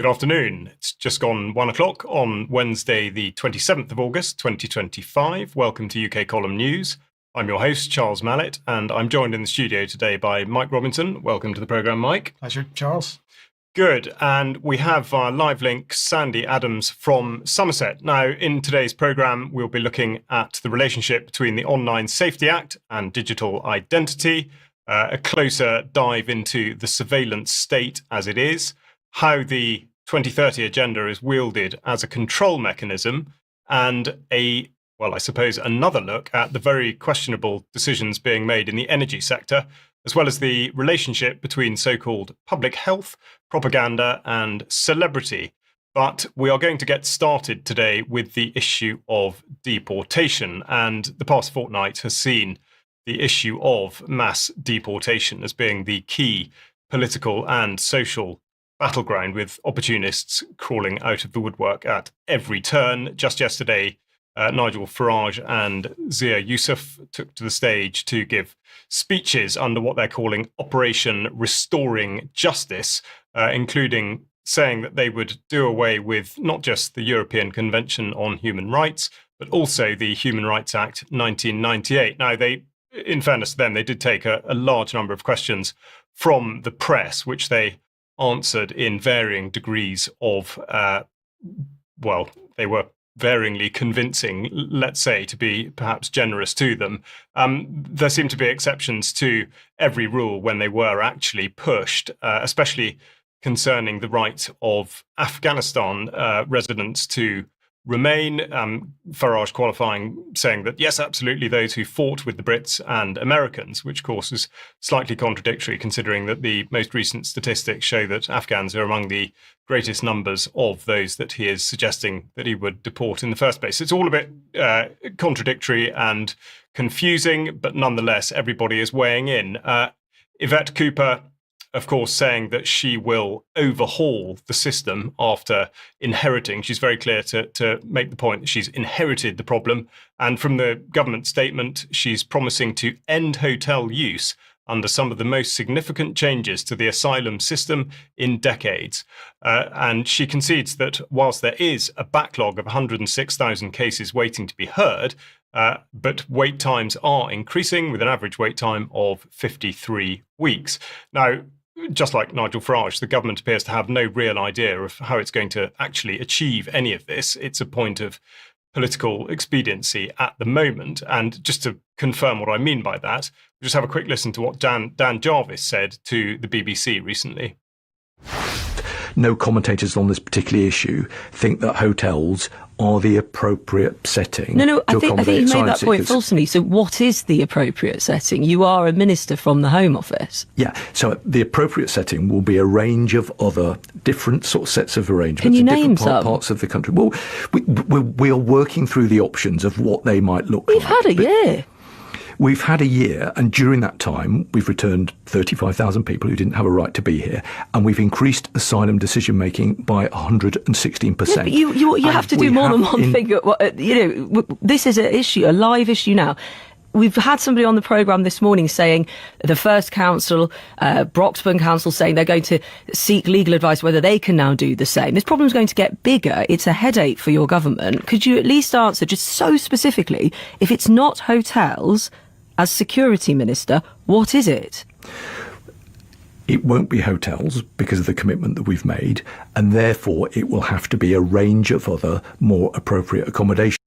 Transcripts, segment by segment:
Good afternoon. It's just gone 1 o'clock on Wednesday, the 27th of August, 2025. Welcome to UK Column News. I'm your host, Charles Mallett, and I'm joined in the studio today by Mike Robinson. Welcome to the programme, Mike. Pleasure, Charles. Good. And we have via live link Sandy Adams from Somerset. Now, in today's programme, we'll be looking at the relationship between the Online Safety Act and digital identity, a closer dive into the surveillance state as it is, how the 2030 agenda is wielded as a control mechanism, and another look at the very questionable decisions being made in the energy sector, as well as the relationship between so-called public health, propaganda, and celebrity. But we are going to get started today with the issue of deportation, and the past fortnight has seen the issue of mass deportation as being the key political and social battleground, with opportunists crawling out of the woodwork at every turn. Just yesterday, Nigel Farage and Zia Youssef took to the stage to give speeches under what they're calling Operation Restoring Justice, including saying that they would do away with not just the European Convention on Human Rights, but also the Human Rights Act 1998. Now, in fairness to them, they did take a large number of questions from the press, which they answered in varying degrees of, they were varyingly convincing, let's say, to be perhaps generous to them. There seemed to be exceptions to every rule when they were actually pushed, especially concerning the right of Afghanistan residents to remain. Farage qualifying, saying that, yes, absolutely, those who fought with the Brits and Americans, which of course is slightly contradictory considering that the most recent statistics show that Afghans are among the greatest numbers of those that he is suggesting that he would deport in the first place. It's all a bit contradictory and confusing, but nonetheless, everybody is weighing in. Yvette Cooper, of course, saying that she will overhaul the system after inheriting. She's very clear to make the point that she's inherited the problem. And from the government statement, she's promising to end hotel use under some of the most significant changes to the asylum system in decades. And she concedes that whilst there is a backlog of 106,000 cases waiting to be heard, but wait times are increasing, with an average wait time of 53 weeks. Now, just like Nigel Farage, the government appears to have no real idea of how it's going to actually achieve any of this. It's a point of political expediency at the moment. And just to confirm what I mean by that, we'll just have a quick listen to what Dan Jarvis said to the BBC recently. No commentators on this particular issue think that hotels are the appropriate setting. No, I think you made that point fulsomely. So what is the appropriate setting? You are a minister from the Home Office. Yeah, so the appropriate setting will be a range of other different sort of sets of arrangements Can you in name different some? Parts of the country. Well, we are working through the options of what they might look like. We've had a year. We've had a year, and during that time, we've returned 35,000 people who didn't have a right to be here, and we've increased asylum decision-making by 116%. Yeah, but you have to do more than one thing. This is an issue, a live issue now. We've had somebody on the programme this morning saying the First Council, Broxburn Council, saying they're going to seek legal advice whether they can now do the same. This problem's going to get bigger. It's a headache for your government. Could you at least answer just so specifically, if it's not hotels, as Security Minister, what is it? It won't be hotels because of the commitment that we've made, and therefore it will have to be a range of other more appropriate accommodations.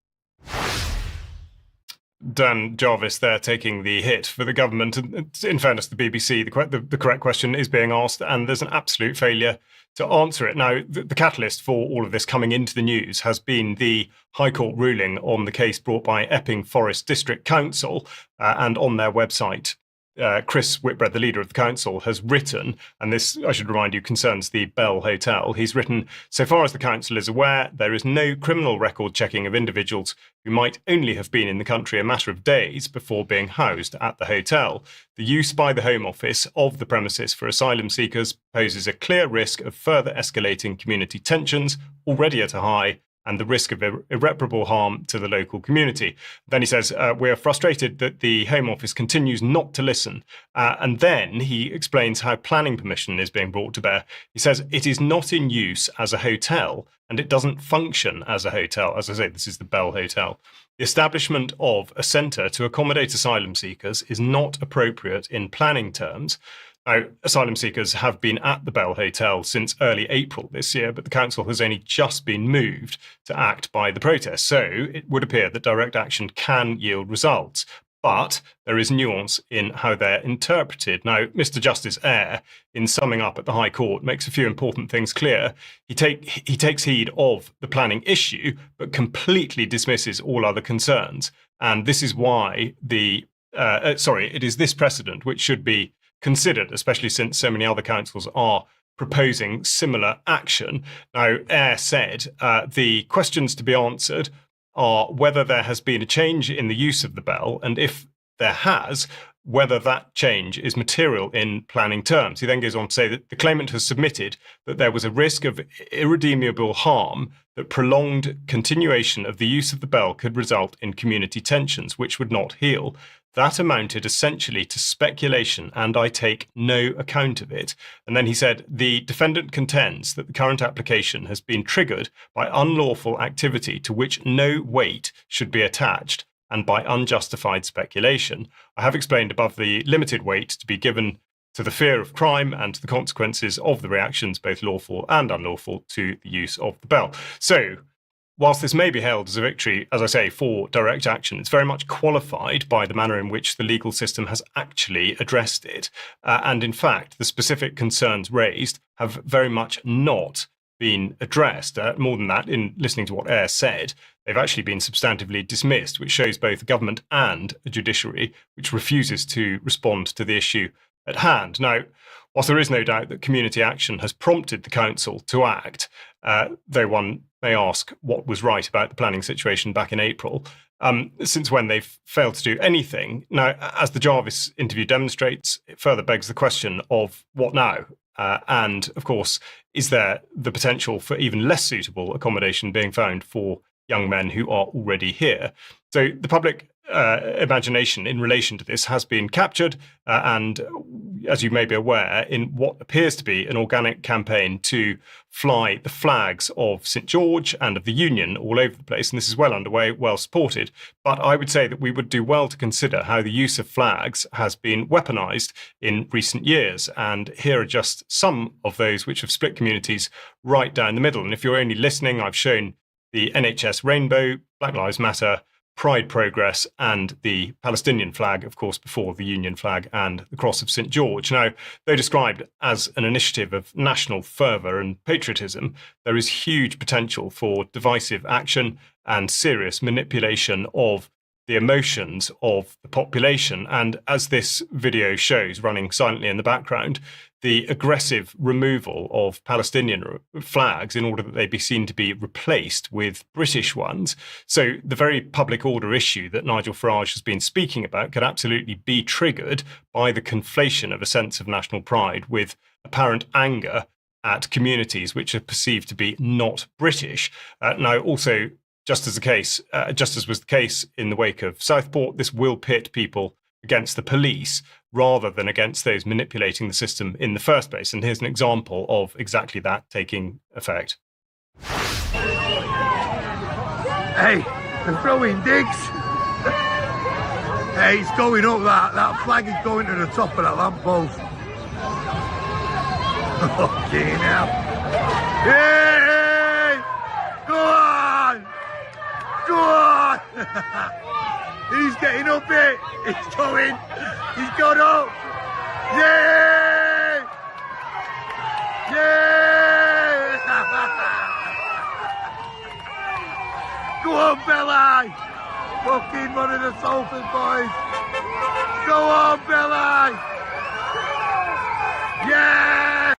Dan Jarvis there taking the hit for the government. In fairness to the BBC, the correct question is being asked, and there's an absolute failure to answer it. Now, the catalyst for all of this coming into the news has been the High Court ruling on the case brought by Epping Forest District Council, and on their website, Chris Whitbread, the leader of the council, has written, and this, I should remind you, concerns the Bell Hotel. He's written, so far as the council is aware, there is no criminal record checking of individuals who might only have been in the country a matter of days before being housed at the hotel. The use by the Home Office of the premises for asylum seekers poses a clear risk of further escalating community tensions, already at a high, and the risk of irreparable harm to the local community. Then he says, we are frustrated that the Home Office continues not to listen. And then he explains how planning permission is being brought to bear. He says, it is not in use as a hotel and it doesn't function as a hotel. As I say, this is the Bell Hotel. The establishment of a centre to accommodate asylum seekers is not appropriate in planning terms. Now, asylum seekers have been at the Bell Hotel since early April this year, but the council has only just been moved to act by the protest. So it would appear that direct action can yield results, but there is nuance in how they're interpreted. Now, Mr. Justice Eyre, in summing up at the High Court, makes a few important things clear. He takes heed of the planning issue, but completely dismisses all other concerns. And this is why it is this precedent which should be considered, especially since so many other councils are proposing similar action. Now, Eyre said the questions to be answered are whether there has been a change in the use of the bell, and if there has, whether that change is material in planning terms. He then goes on to say that the claimant has submitted that there was a risk of irredeemable harm, that prolonged continuation of the use of the bell could result in community tensions, which would not heal. That amounted essentially to speculation, and I take no account of it. And then he said, the defendant contends that the current application has been triggered by unlawful activity to which no weight should be attached, and by unjustified speculation. I have explained above the limited weight to be given to the fear of crime and to the consequences of the reactions, both lawful and unlawful, to the use of the bell. So, whilst this may be hailed as a victory, as I say, for direct action, it's very much qualified by the manner in which the legal system has actually addressed it. And in fact, the specific concerns raised have very much not been addressed. More than that, in listening to what Eyre said, they've actually been substantively dismissed, which shows both a government and a judiciary which refuses to respond to the issue at hand. Now, whilst there is no doubt that community action has prompted the council to act, though one may ask what was right about the planning situation back in April, since when they've failed to do anything. Now, as the Jarvis interview demonstrates, it further begs the question of what now? And, of course, is there the potential for even less suitable accommodation being found for young men who are already here? So the public imagination in relation to this has been captured, and as you may be aware, in what appears to be an organic campaign to fly the flags of St George and of the Union all over the place, and this is well underway, well supported. But I would say that we would do well to consider how the use of flags has been weaponised in recent years, and here are just some of those which have split communities right down the middle. And if you're only listening, I've shown the NHS rainbow, Black Lives Matter, Pride Progress, and the Palestinian flag, of course, before the Union flag and the Cross of St George. Now, though described as an initiative of national fervour and patriotism, there is huge potential for divisive action and serious manipulation of the emotions of the population. And as this video shows, running silently in the background, the aggressive removal of Palestinian flags in order that they be seen to be replaced with British ones. So the very public order issue that Nigel Farage has been speaking about could absolutely be triggered by the conflation of a sense of national pride with apparent anger at communities which are perceived to be not British. Now, also, just as was the case in the wake of Southport, this will pit people against the police rather than against those manipulating the system in the first place. And here's an example of exactly that taking effect. Hey, they're throwing digs. Hey, it's going up, that flag is going to the top of that lamppost. Okay, now. Hey! Go on! Go on! He's getting up it. He's going. He's got up. Yeah! Yeah! Go on, Belli! Fucking one of the Salford boys. Go on, Belli! Yeah!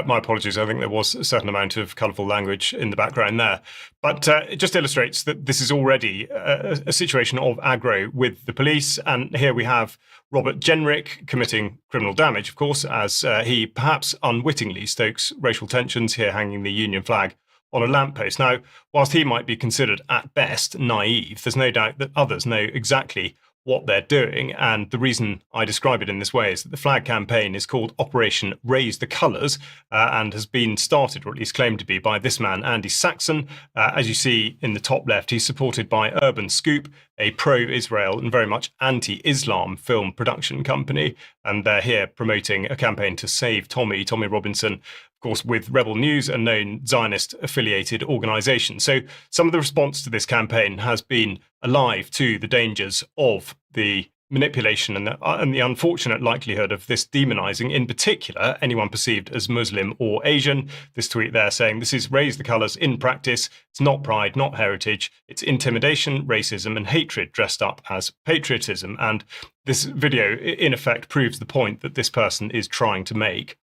My apologies. I think there was a certain amount of colourful language in the background there. But it just illustrates that this is already a situation of aggro with the police. And here we have Robert Jenrick committing criminal damage, of course, as he perhaps unwittingly stokes racial tensions, here hanging the Union flag on a lamppost. Now, whilst he might be considered at best naive, there's no doubt that others know exactly what they're doing. And the reason I describe it in this way is that the flag campaign is called Operation Raise the Colours and has been started, or at least claimed to be, by this man, Andy Saxon. As you see in the top left, he's supported by Urban Scoop, a pro-Israel and very much anti-Islam film production company. And they're here promoting a campaign to save Tommy Robinson, of course, with Rebel News, a known Zionist-affiliated organisation. So some of the response to this campaign has been alive to the dangers of the manipulation and the unfortunate likelihood of this demonising, in particular, anyone perceived as Muslim or Asian. This tweet there saying, this is raise the colours in practice. It's not pride, not heritage. It's intimidation, racism and hatred dressed up as patriotism. And this video, in effect, proves the point that this person is trying to make.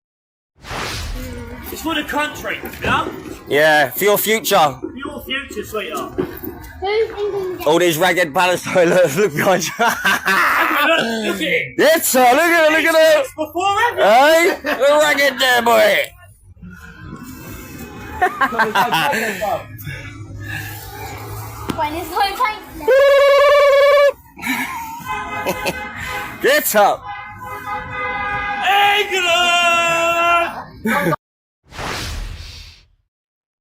It's for the country, yeah? Yeah, for your future. For your future, sweetheart. All these ragged Palestine, look behind you. Look at it. Yes, sir, look at it, look at it. Before Hey, we're ragged there, boy. Get up. England!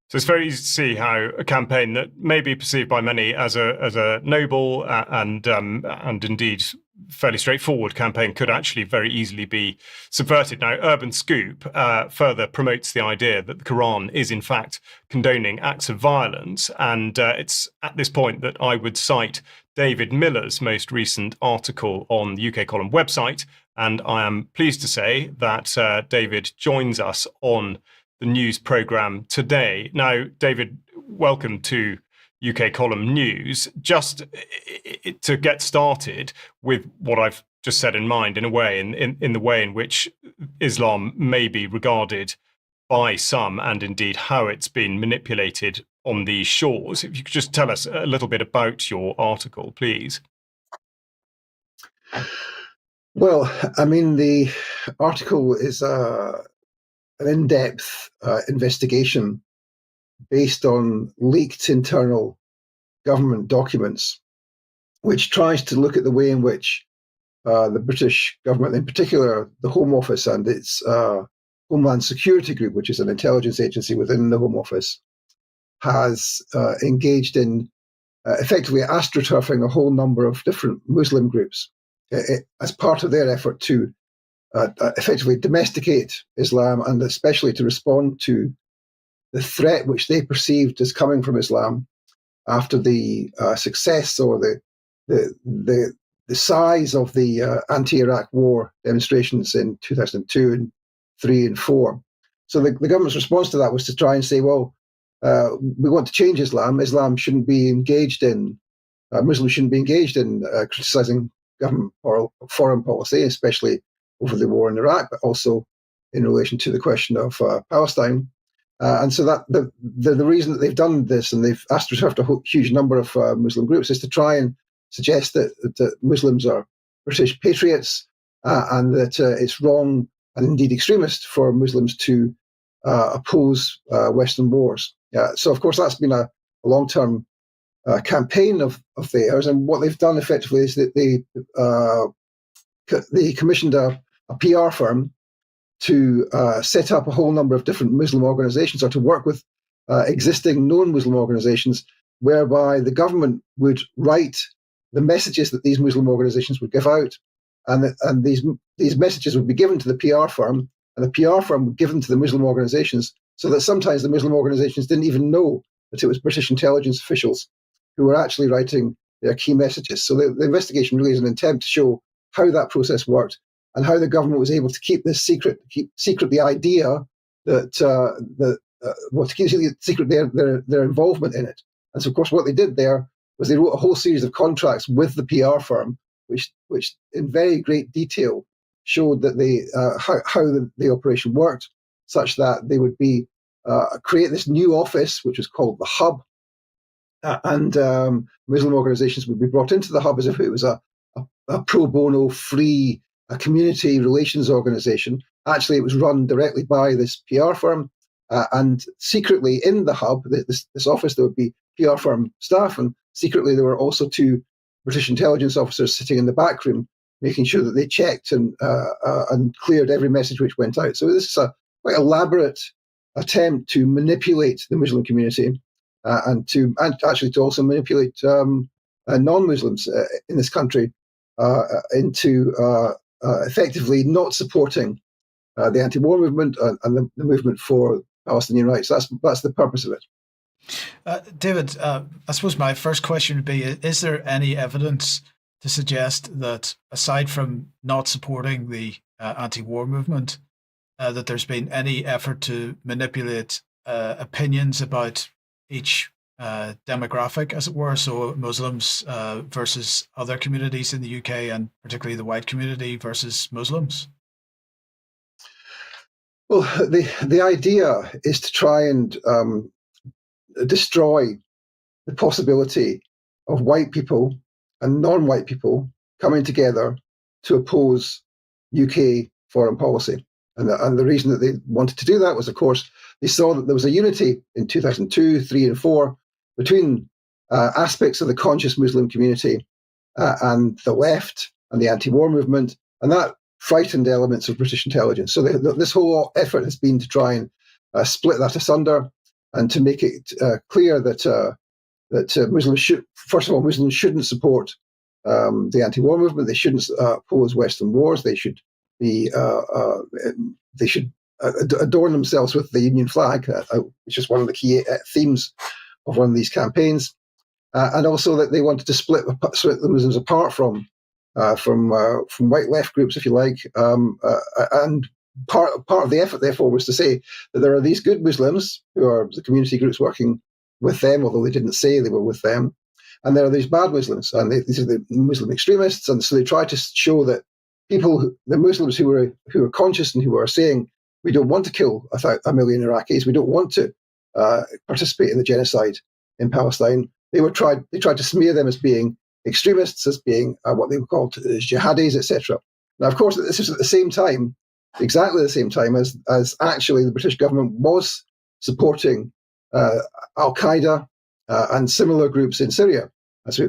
So it's very easy to see how a campaign that may be perceived by many as a noble and indeed fairly straightforward campaign could actually very easily be subverted. Now, Urban Scoop further promotes the idea that the Quran is in fact condoning acts of violence, and it's at this point that I would cite David Miller's most recent article on the UK Column website, and I am pleased to say that David joins us on the news programme today. Now, David, welcome to UK Column News. Just to get started with what I've just said in mind, in a way, in the way in which Islam may be regarded by some, and indeed how it's been manipulated on these shores. If you could just tell us a little bit about your article, please. Well, I mean, the article is an in-depth investigation based on leaked internal government documents, which tries to look at the way in which the British government, in particular the Home Office and its Homeland Security Group, which is an intelligence agency within the Home Office, has engaged in effectively astroturfing a whole number of different Muslim groups as part of their effort to effectively domesticate Islam, and especially to respond to the threat which they perceived as coming from Islam after the success or the size of the anti-Iraq war demonstrations in 2002 and 3 and 4. So the government's response to that was to try and say, well, we want to change Islam. Islam shouldn't be engaged in, Muslims shouldn't be engaged in criticizing government or foreign policy, especially over the war in Iraq, but also in relation to the question of Palestine. And so that the reason that they've done this, and they've astroturfed a huge number of Muslim groups, is to try and suggest that Muslims are British patriots and that it's wrong and indeed extremist for Muslims to oppose Western wars. So, of course, that's been a long-term campaign of theirs. And what they've done effectively is that they commissioned a PR firm to set up a whole number of different Muslim organizations, or to work with existing known Muslim organizations, whereby the government would write the messages that these Muslim organizations would give out, and these messages would be given to the PR firm, and the PR firm would give them to the Muslim organizations, so that sometimes the Muslim organizations didn't even know that it was British intelligence officials who were actually writing their key messages. So the investigation really is an attempt to show how that process worked, and how the government was able to keep this secret, keep secret the idea that to keep secret their involvement in it. And so, of course, what they did there was they wrote a whole series of contracts with the PR firm, which in very great detail showed that how the operation worked, such that they would be create this new office, which was called the Hub, and Muslim organizations would be brought into the Hub as if it was a pro bono, free community relations organization. Actually, it was run directly by this PR firm, And secretly in the hub, this office, there would be PR firm staff, and secretly there were also 2 British intelligence officers sitting in the back room, making sure that they checked and cleared every message which went out. So this is a quite elaborate attempt to manipulate the Muslim community and actually to also manipulate non-Muslims in this country into effectively not supporting the anti-war movement and the movement for Palestinian rights. That's the purpose of it. David, I suppose my first question would be, is there any evidence to suggest that, aside from not supporting the anti-war movement, that there's been any effort to manipulate opinions about each demographic, as it were, so Muslims versus other communities in the UK, and particularly the white community versus Muslims? Well, the idea is to try and destroy the possibility of white people and non-white people coming together to oppose UK foreign policy. And the reason that they wanted to do that was, of course, they saw that there was a unity in 2002, 3 and 4 between aspects of the conscious Muslim community and the left and the anti-war movement, and that frightened elements of British intelligence. So this whole effort has been to try and split that asunder and to make it clear that Muslims should, first of all, Muslims shouldn't support the anti-war movement. They shouldn't oppose Western wars. They should be they should adorn themselves with the Union flag, which is one of the key themes of one of these campaigns, and also that they wanted to split the Muslims apart from white left groups, if you like, and part of the effort, therefore, was to say that there are these good Muslims who are the community groups working with them, although they didn't say they were with them, and there are these bad Muslims, and these are the Muslim extremists, and so they try to show that the Muslims who are conscious and who are saying we don't want to kill 1 million Iraqis, we don't want to participate in the genocide in Palestine, they tried to smear them as being extremists, as being what they were called jihadis, etc. Now, of course, this is at the same time, exactly the same time as actually the British government was supporting Al-Qaeda and similar groups in Syria.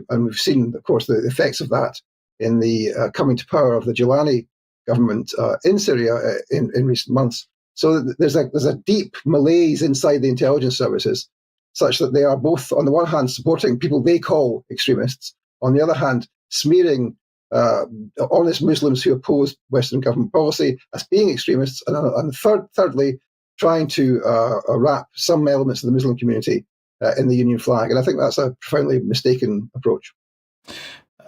And we've seen, of course, the effects of that in the coming to power of the Gilani government in Syria in recent months. So there's a deep malaise inside the intelligence services, such that they are both, on the one hand, supporting people they call extremists, on the other hand, smearing honest Muslims who oppose Western government policy as being extremists, and thirdly, trying to wrap some elements of the Muslim community in the Union flag. And I think that's a profoundly mistaken approach.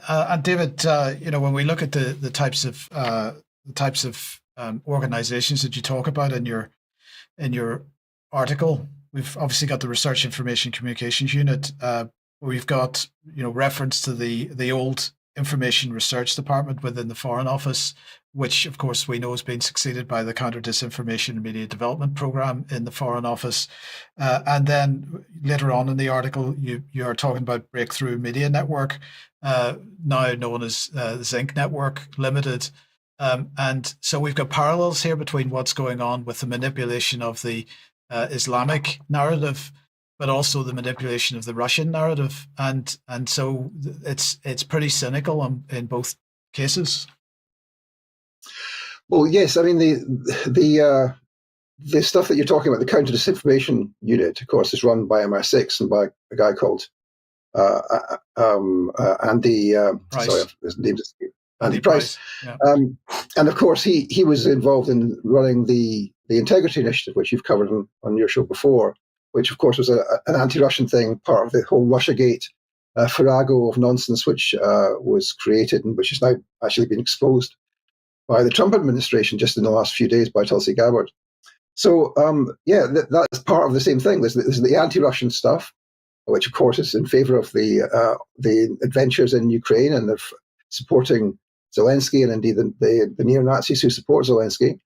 And David, when we look at the types of organizations that you talk about in your article, we've obviously got the Research Information Communications Unit. We've got reference to the old Information Research Department within the Foreign Office, which of course we know has been succeeded by the Counter Disinformation and Media Development Program in the Foreign Office. And then later on in the article, you are talking about Breakthrough Media Network, now known as Zinc Network Limited. And so we've got parallels here between what's going on with the manipulation of the Islamic narrative, but also the manipulation of the Russian narrative, and so it's pretty cynical in both cases. Well, yes, I mean the stuff that you're talking about, the Counter Disinformation Unit, of course, is run by MI6 and by a guy called Andy. Sorry, his name's Andy Price. Yeah. And of course, he was involved in running the Integrity Initiative, which you've covered on your show before, which of course was an anti-Russian thing, part of the whole Russiagate farrago of nonsense, which was created and which has now actually been exposed by the Trump administration just in the last few days by Tulsi Gabbard. So that's part of the same thing. There's the anti-Russian stuff, which of course is in favor of the adventures in Ukraine and of supporting Zelensky and indeed the neo-Nazis who support Zelensky.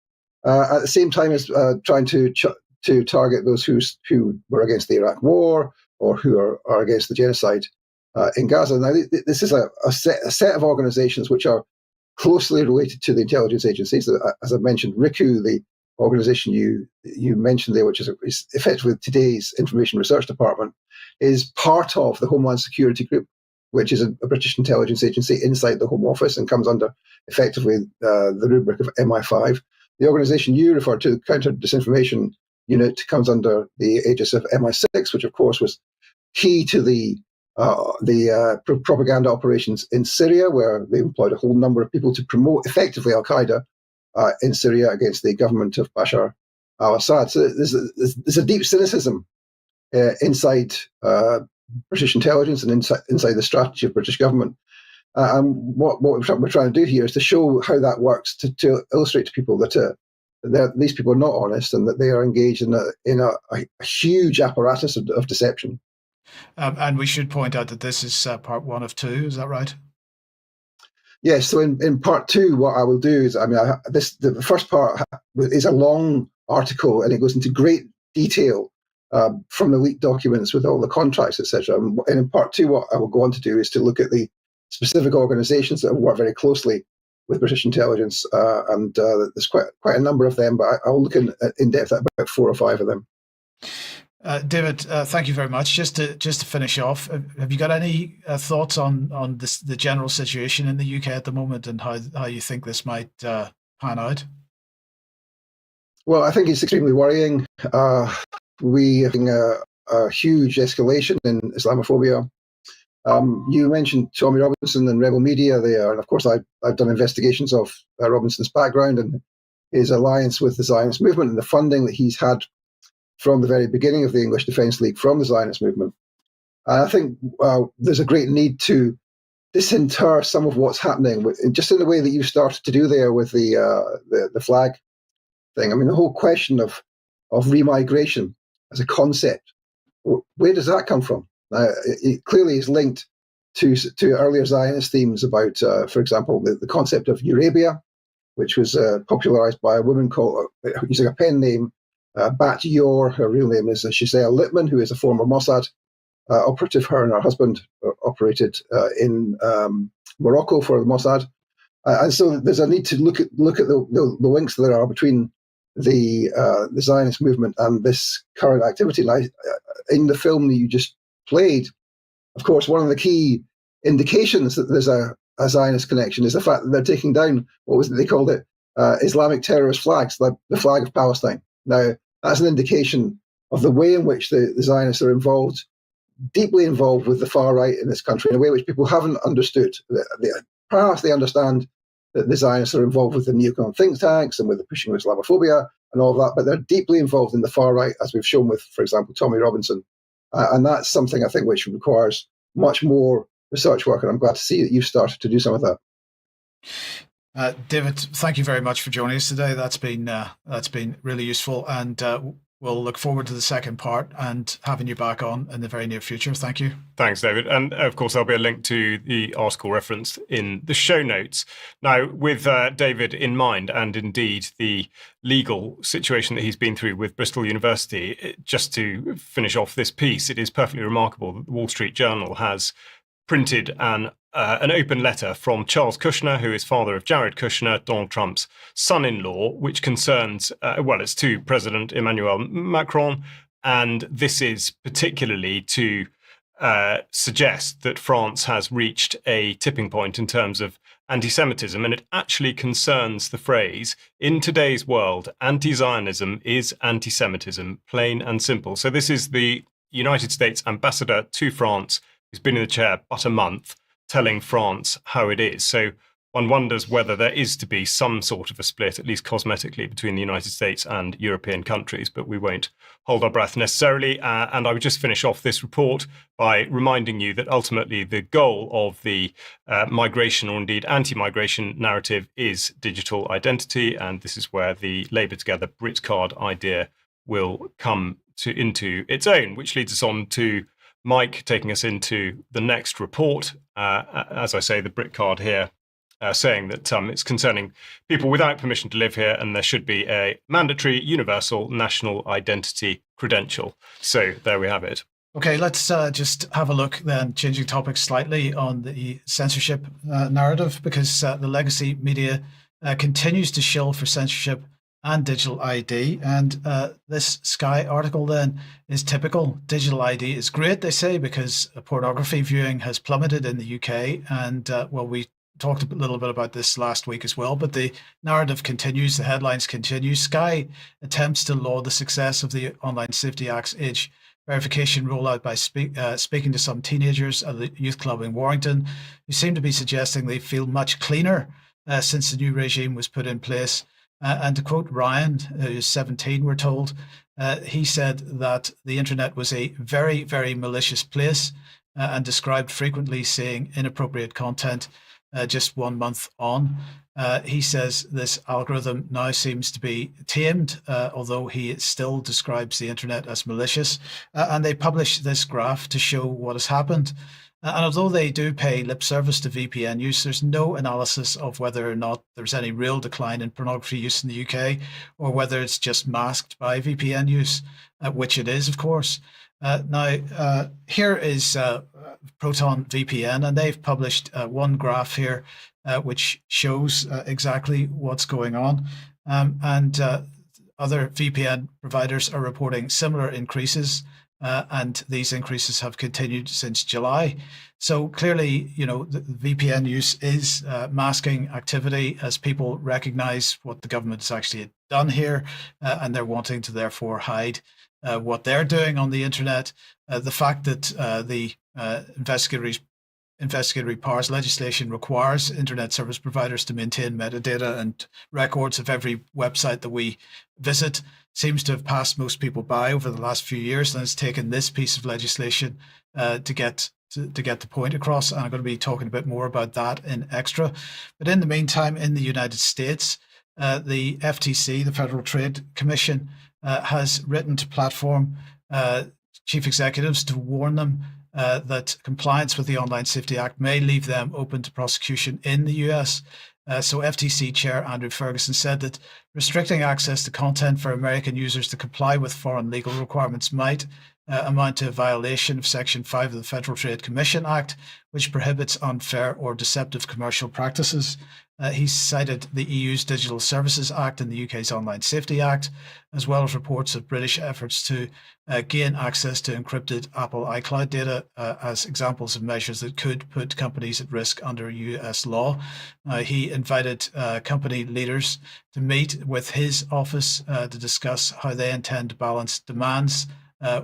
At the same time as trying to target those who were against the Iraq War or who are against the genocide in Gaza. Now, this is a set of organizations which are closely related to the intelligence agencies. As I mentioned, RICU, the organisation you mentioned there, which is effectively today's Information Research Department, is part of the Homeland Security Group, which is a British intelligence agency inside the Home Office and comes under effectively the rubric of MI5. The organisation you referred to, the Counter Disinformation Unit, comes under the aegis of MI6, which of course was key to the propaganda operations in Syria, where they employed a whole number of people to promote effectively Al-Qaeda in Syria against the government of Bashar al-Assad. So there's a deep cynicism inside British intelligence and inside the strategy of British government. And what we're trying to do here is to show how that works, to illustrate to people that these people are not honest and that they are engaged in a huge apparatus of deception. And we should point out that this is part 1 of 2. Is that right? Yes. So in part 2, what I will do is, the first part is a long article and it goes into great detail from the leaked documents with all the contracts, etc. And in part 2, what I will go on to do is to look at the specific organisations that have worked very closely with British intelligence, and there's quite a number of them, but I'll look in depth at about 4 or 5 of them. David, thank you very much. Just to finish off, have you got any thoughts on the general situation in the UK at the moment and how you think this might pan out? Well, I think it's extremely worrying. We are having a huge escalation in Islamophobia. You mentioned Tommy Robinson and Rebel Media there, and of course I've done investigations of Robinson's background and his alliance with the Zionist movement and the funding that he's had from the very beginning of the English Defence League from the Zionist movement. And I think there's a great need to disinter some of what's happening, just in the way that you started to do there with the flag thing. I mean, the whole question of remigration as a concept, where does that come from? It clearly is linked to earlier Zionist themes about, for example, the concept of Eurabia, which was popularized by a woman called, using a pen name, Bat Yor. Her real name is Shizaya Lippman, who is a former Mossad operative. Her and her husband operated in Morocco for the Mossad. And so there's a need to look at the links that there are between the Zionist movement and this current activity. And in the film that you just played, of course, one of the key indications that there's a Zionist connection is the fact that they're taking down, what was it they called it, Islamic terrorist flags, the flag of Palestine. Now, that's an indication of the way in which the Zionists are involved, deeply involved with the far right in this country, in a way which people haven't understood. Perhaps they understand that the Zionists are involved with the neocon think tanks and with the pushing of Islamophobia and all of that, but they're deeply involved in the far right, as we've shown with, for example, Tommy Robinson. And that's something I think which requires much more research work, and I'm glad to see that you've started to do some of that. David, thank you very much for joining us today. That's been really useful, and we'll look forward to the second part and having you back on in the very near future. Thank you. Thanks, David. And of course, there'll be a link to the article referenced in the show notes. Now, with David in mind, and indeed the legal situation that he's been through with Bristol University, just to finish off this piece, it is perfectly remarkable that the Wall Street Journal has printed an open letter from Charles Kushner, who is father of Jared Kushner, Donald Trump's son-in-law, which concerns, it's to President Emmanuel Macron. And this is particularly to suggest that France has reached a tipping point in terms of anti-Semitism. And it actually concerns the phrase, in today's world, anti-Zionism is anti-Semitism, plain and simple. So this is the United States ambassador to France, who's been in the chair but a month, telling France how it is. So one wonders whether there is to be some sort of a split, at least cosmetically, between the United States and European countries, but we won't hold our breath necessarily. And I would just finish off this report by reminding you that ultimately the goal of the migration, or indeed anti-migration narrative, is digital identity. And this is where the Labour Together BritCard idea will come into its own, which leads us on to Mike taking us into the next report. As I say, the BritCard here saying that it's concerning people without permission to live here, and there should be a mandatory universal national identity credential. So there we have it. Okay, let's just have a look then, changing topics slightly, on the censorship narrative, because the legacy media continues to shill for censorship and digital ID. And this Sky article then is typical. Digital ID is great, they say, because pornography viewing has plummeted in the UK. And well, we talked a little bit about this last week as well, but the narrative continues, the headlines continue. Sky attempts to laud the success of the Online Safety Act's age verification rollout by speaking to some teenagers at the youth club in Warrington, who seem to be suggesting they feel much cleaner since the new regime was put in place. And to quote Ryan, who's 17, we're told, he said that the internet was a very, very malicious place and described frequently seeing inappropriate content just 1 month on. He says this algorithm now seems to be tamed, although he still describes the internet as malicious. And they publish this graph to show what has happened. And although they do pay lip service to VPN use, there's no analysis of whether or not there's any real decline in pornography use in the UK, or whether it's just masked by VPN use, which it is, of course. Now, here is Proton VPN, and they've published one graph here which shows exactly what's going on. And other VPN providers are reporting similar increases, and these increases have continued since July. So clearly, you know, the VPN use is masking activity as people recognize what the government has actually done here, and they're wanting to therefore hide what they're doing on the internet. The fact that the investigatory powers legislation requires internet service providers to maintain metadata and records of every website that we visit seems to have passed most people by over the last few years, and it's taken this piece of legislation to get the point across. And I'm going to be talking a bit more about that in extra. But in the meantime, in the United States, the FTC, the Federal Trade Commission, has written to platform chief executives to warn them that compliance with the Online Safety Act may leave them open to prosecution in the US. So FTC Chair Andrew Ferguson said that restricting access to content for American users to comply with foreign legal requirements might amount to a violation of Section 5 of the Federal Trade Commission Act, which prohibits unfair or deceptive commercial practices. He cited the EU's Digital Services Act and the UK's Online Safety Act, as well as reports of British efforts to gain access to encrypted Apple iCloud data as examples of measures that could put companies at risk under US law. He invited company leaders to meet with his office to discuss how they intend to balance demands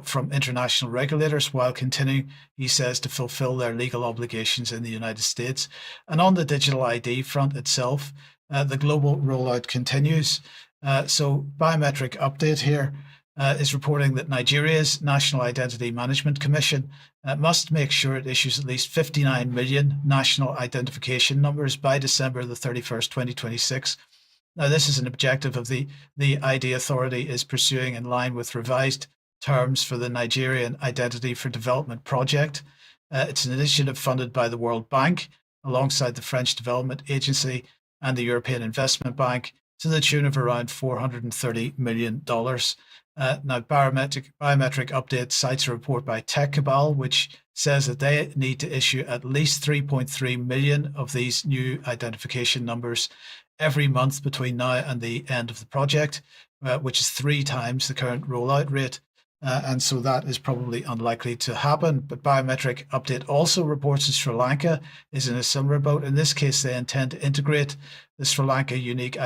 from international regulators while continuing, he says, to fulfill their legal obligations in the United States. And on the digital ID front itself, the global rollout continues. So Biometric Update here is reporting that Nigeria's National Identity Management Commission must make sure it issues at least 59 million national identification numbers by December the 31st, 2026. Now, this is an objective of the ID Authority is pursuing in line with revised terms for the Nigerian Identity for Development project. It's an initiative funded by the World Bank alongside the French Development Agency and the European Investment Bank to the tune of around $430 million. Now, Biometric Update cites a report by Tech Cabal, which says that they need to issue at least 3.3 million of these new identification numbers every month between now and the end of the project, which is 3 times the current rollout rate. And so that is probably unlikely to happen. But Biometric Update also reports that Sri Lanka is in a similar boat. In this case, they intend to integrate the Sri Lanka Unique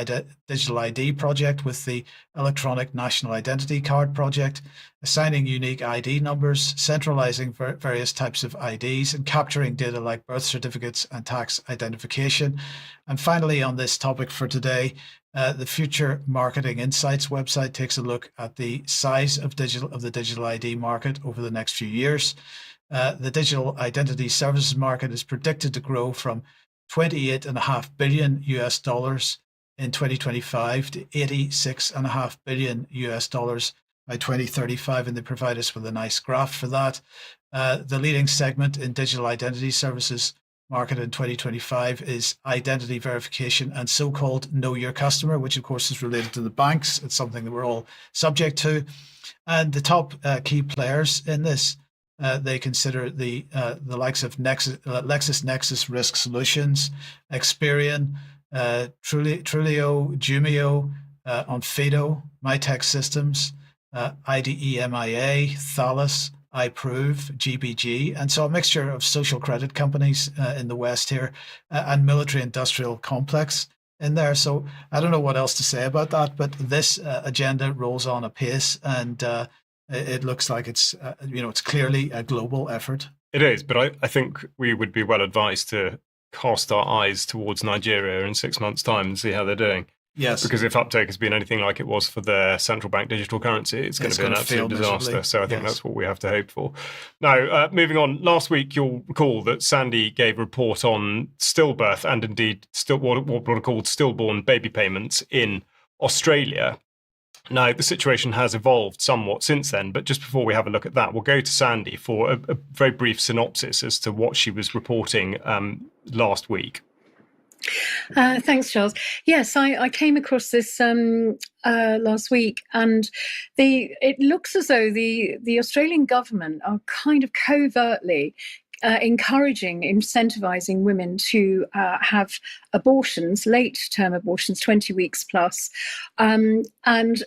Digital ID project with the Electronic National Identity Card project, assigning unique ID numbers, centralizing various types of IDs, and capturing data like birth certificates and tax identification. And finally, on this topic for today, the Future Marketing Insights website takes a look at the size of the digital ID market over the next few years. The digital identity services market is predicted to grow from $28.5 billion US dollars in 2025 to $86.5 billion US dollars by 2035, and they provide us with a nice graph for that. The leading segment in digital identity services market in 2025 is identity verification and so-called know your customer, which of course is related to the banks. It's something that we're all subject to. And the top key players in this, they consider the likes of LexisNexis Risk Solutions, Experian, Trulio, Jumio, on Fido, MyTech Systems, IDEMIA, Thales, iProve, GBG, and so a mixture of social credit companies in the West here and military industrial complex in there. So I don't know what else to say about that, but this agenda rolls on apace, and it looks like it's it's clearly a global effort. It is, but I think we would be well advised to cast our eyes towards Nigeria in 6 months' time and see how they're doing. Yes. Because if uptake has been anything like it was for their central bank digital currency, it's going to be an absolute disaster. So I think that's what we have to hope for. Now, moving on, last week you'll recall that Sandy gave a report on stillbirth and indeed what are called stillborn baby payments in Australia. Now, the situation has evolved somewhat since then, but just before we have a look at that, we'll go to Sandy for a very brief synopsis as to what she was reporting last week. Thanks, Charles. Yes, I came across this last week, and it looks as though the Australian government are kind of covertly encouraging, incentivizing women to have abortions, late-term abortions, 20 weeks plus, and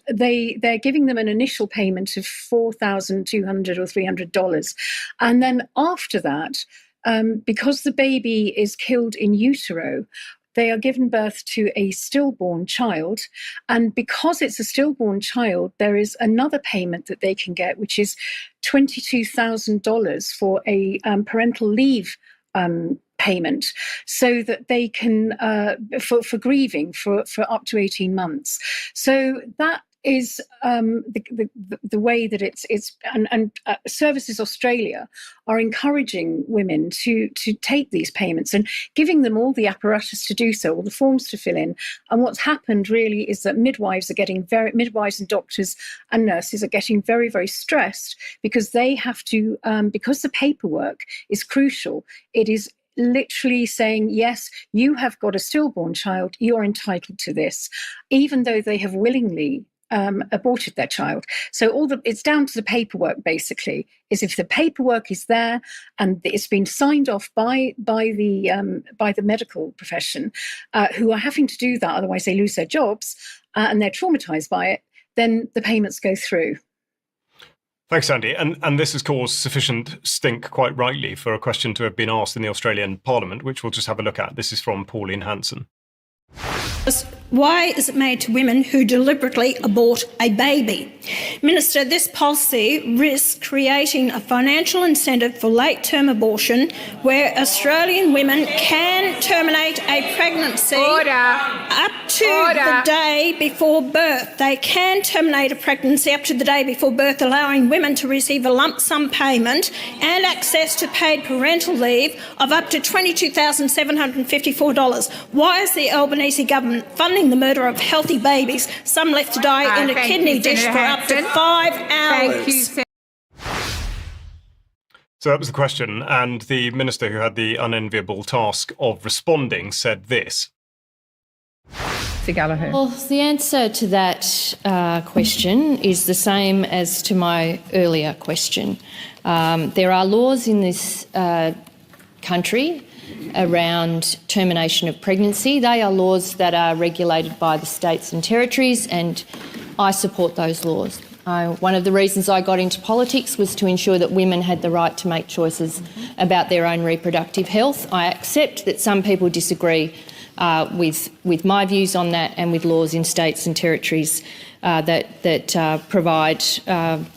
they're giving them an initial payment of $4,200 or $300, and then after that, because the baby is killed in utero, they are given birth to a stillborn child. And because it's a stillborn child, there is another payment that they can get, which is $22,000 for a parental leave payment, so that they can, for grieving for up to 18 months. So that is the way that it's Services Australia are encouraging women to take these payments and giving them all the apparatus to do so, all the forms to fill in. And what's happened really is that midwives and doctors and nurses are getting very, very stressed, because they have to, because the paperwork is crucial. It is literally saying, yes, you have got a stillborn child, you're entitled to this, even though they have willingly aborted their child. So it's down to the paperwork, basically. Is if the paperwork is there and it's been signed off by the medical profession, who are having to do that, otherwise they lose their jobs, and they're traumatized by it, then the payments go through. Thanks, Sandy. And this has caused sufficient stink, quite rightly, for a question to have been asked in the Australian Parliament, which we'll just have a look at. This is from Pauline Hanson. Why is it made to women who deliberately abort a baby? Minister, this policy risks creating a financial incentive for late-term abortion, where Australian women can terminate a pregnancy up to the day before birth. They can terminate a pregnancy up to the day before birth, allowing women to receive a lump sum payment and access to paid parental leave of up to $22,754. Why is the Albanese government funding the murder of healthy babies, some left to die in a kidney dish for up to 5 hours? So that was the question, and the minister who had the unenviable task of responding said this. Well, the answer to that question is the same as to my earlier question. There are laws in this country around termination of pregnancy. They are laws that are regulated by the states and territories, and I support those laws. One of the reasons I got into politics was to ensure that women had the right to make choices about their own reproductive health. I accept that some people disagree with my views on that, and with laws in states and territories that provide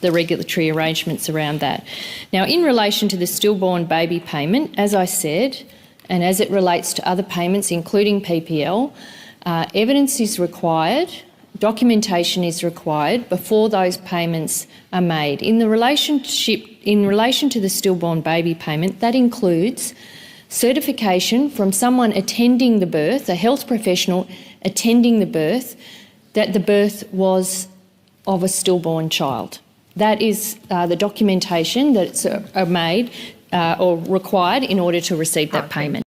the regulatory arrangements around that. Now, in relation to the stillborn baby payment, as I said, and as it relates to other payments, including PPL, evidence is required, documentation is required before those payments are made. In relation to the stillborn baby payment, that includes certification from someone attending the birth, a health professional attending the birth, that the birth was of a stillborn child. That is the documentation that's made or required in order to receive that payment.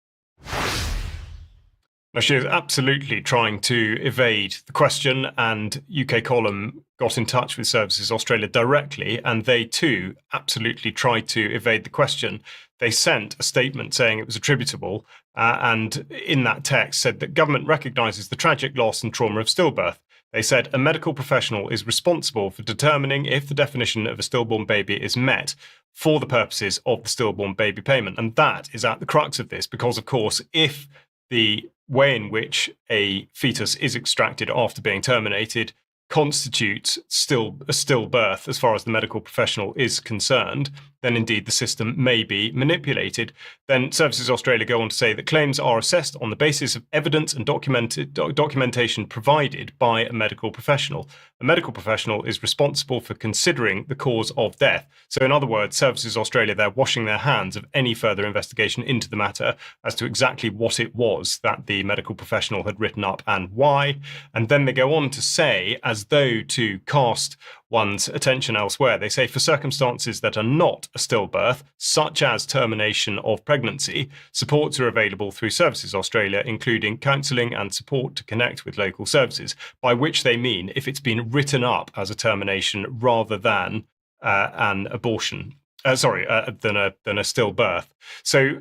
Now, she is absolutely trying to evade the question, and UK Column got in touch with Services Australia directly, and they too absolutely tried to evade the question. They sent a statement saying it was attributable, and in that text said that government recognises the tragic loss and trauma of stillbirth. They said a medical professional is responsible for determining if the definition of a stillborn baby is met for the purposes of the stillborn baby payment. And that is at the crux of this, because, of course, if the way in which a fetus is extracted after being terminated constitutes a stillbirth as far as the medical professional is concerned, then indeed the system may be manipulated. Then Services Australia go on to say that claims are assessed on the basis of evidence and documentation provided by a medical professional. A medical professional is responsible for considering the cause of death. So in other words, Services Australia, they're washing their hands of any further investigation into the matter as to exactly what it was that the medical professional had written up and why. And then they go on to say, as though to cast one's attention elsewhere, they say for circumstances that are not a stillbirth, such as termination of pregnancy, supports are available through Services Australia, including counselling and support to connect with local services, by which they mean if it's been written up as a termination rather than an abortion. Than a stillbirth. So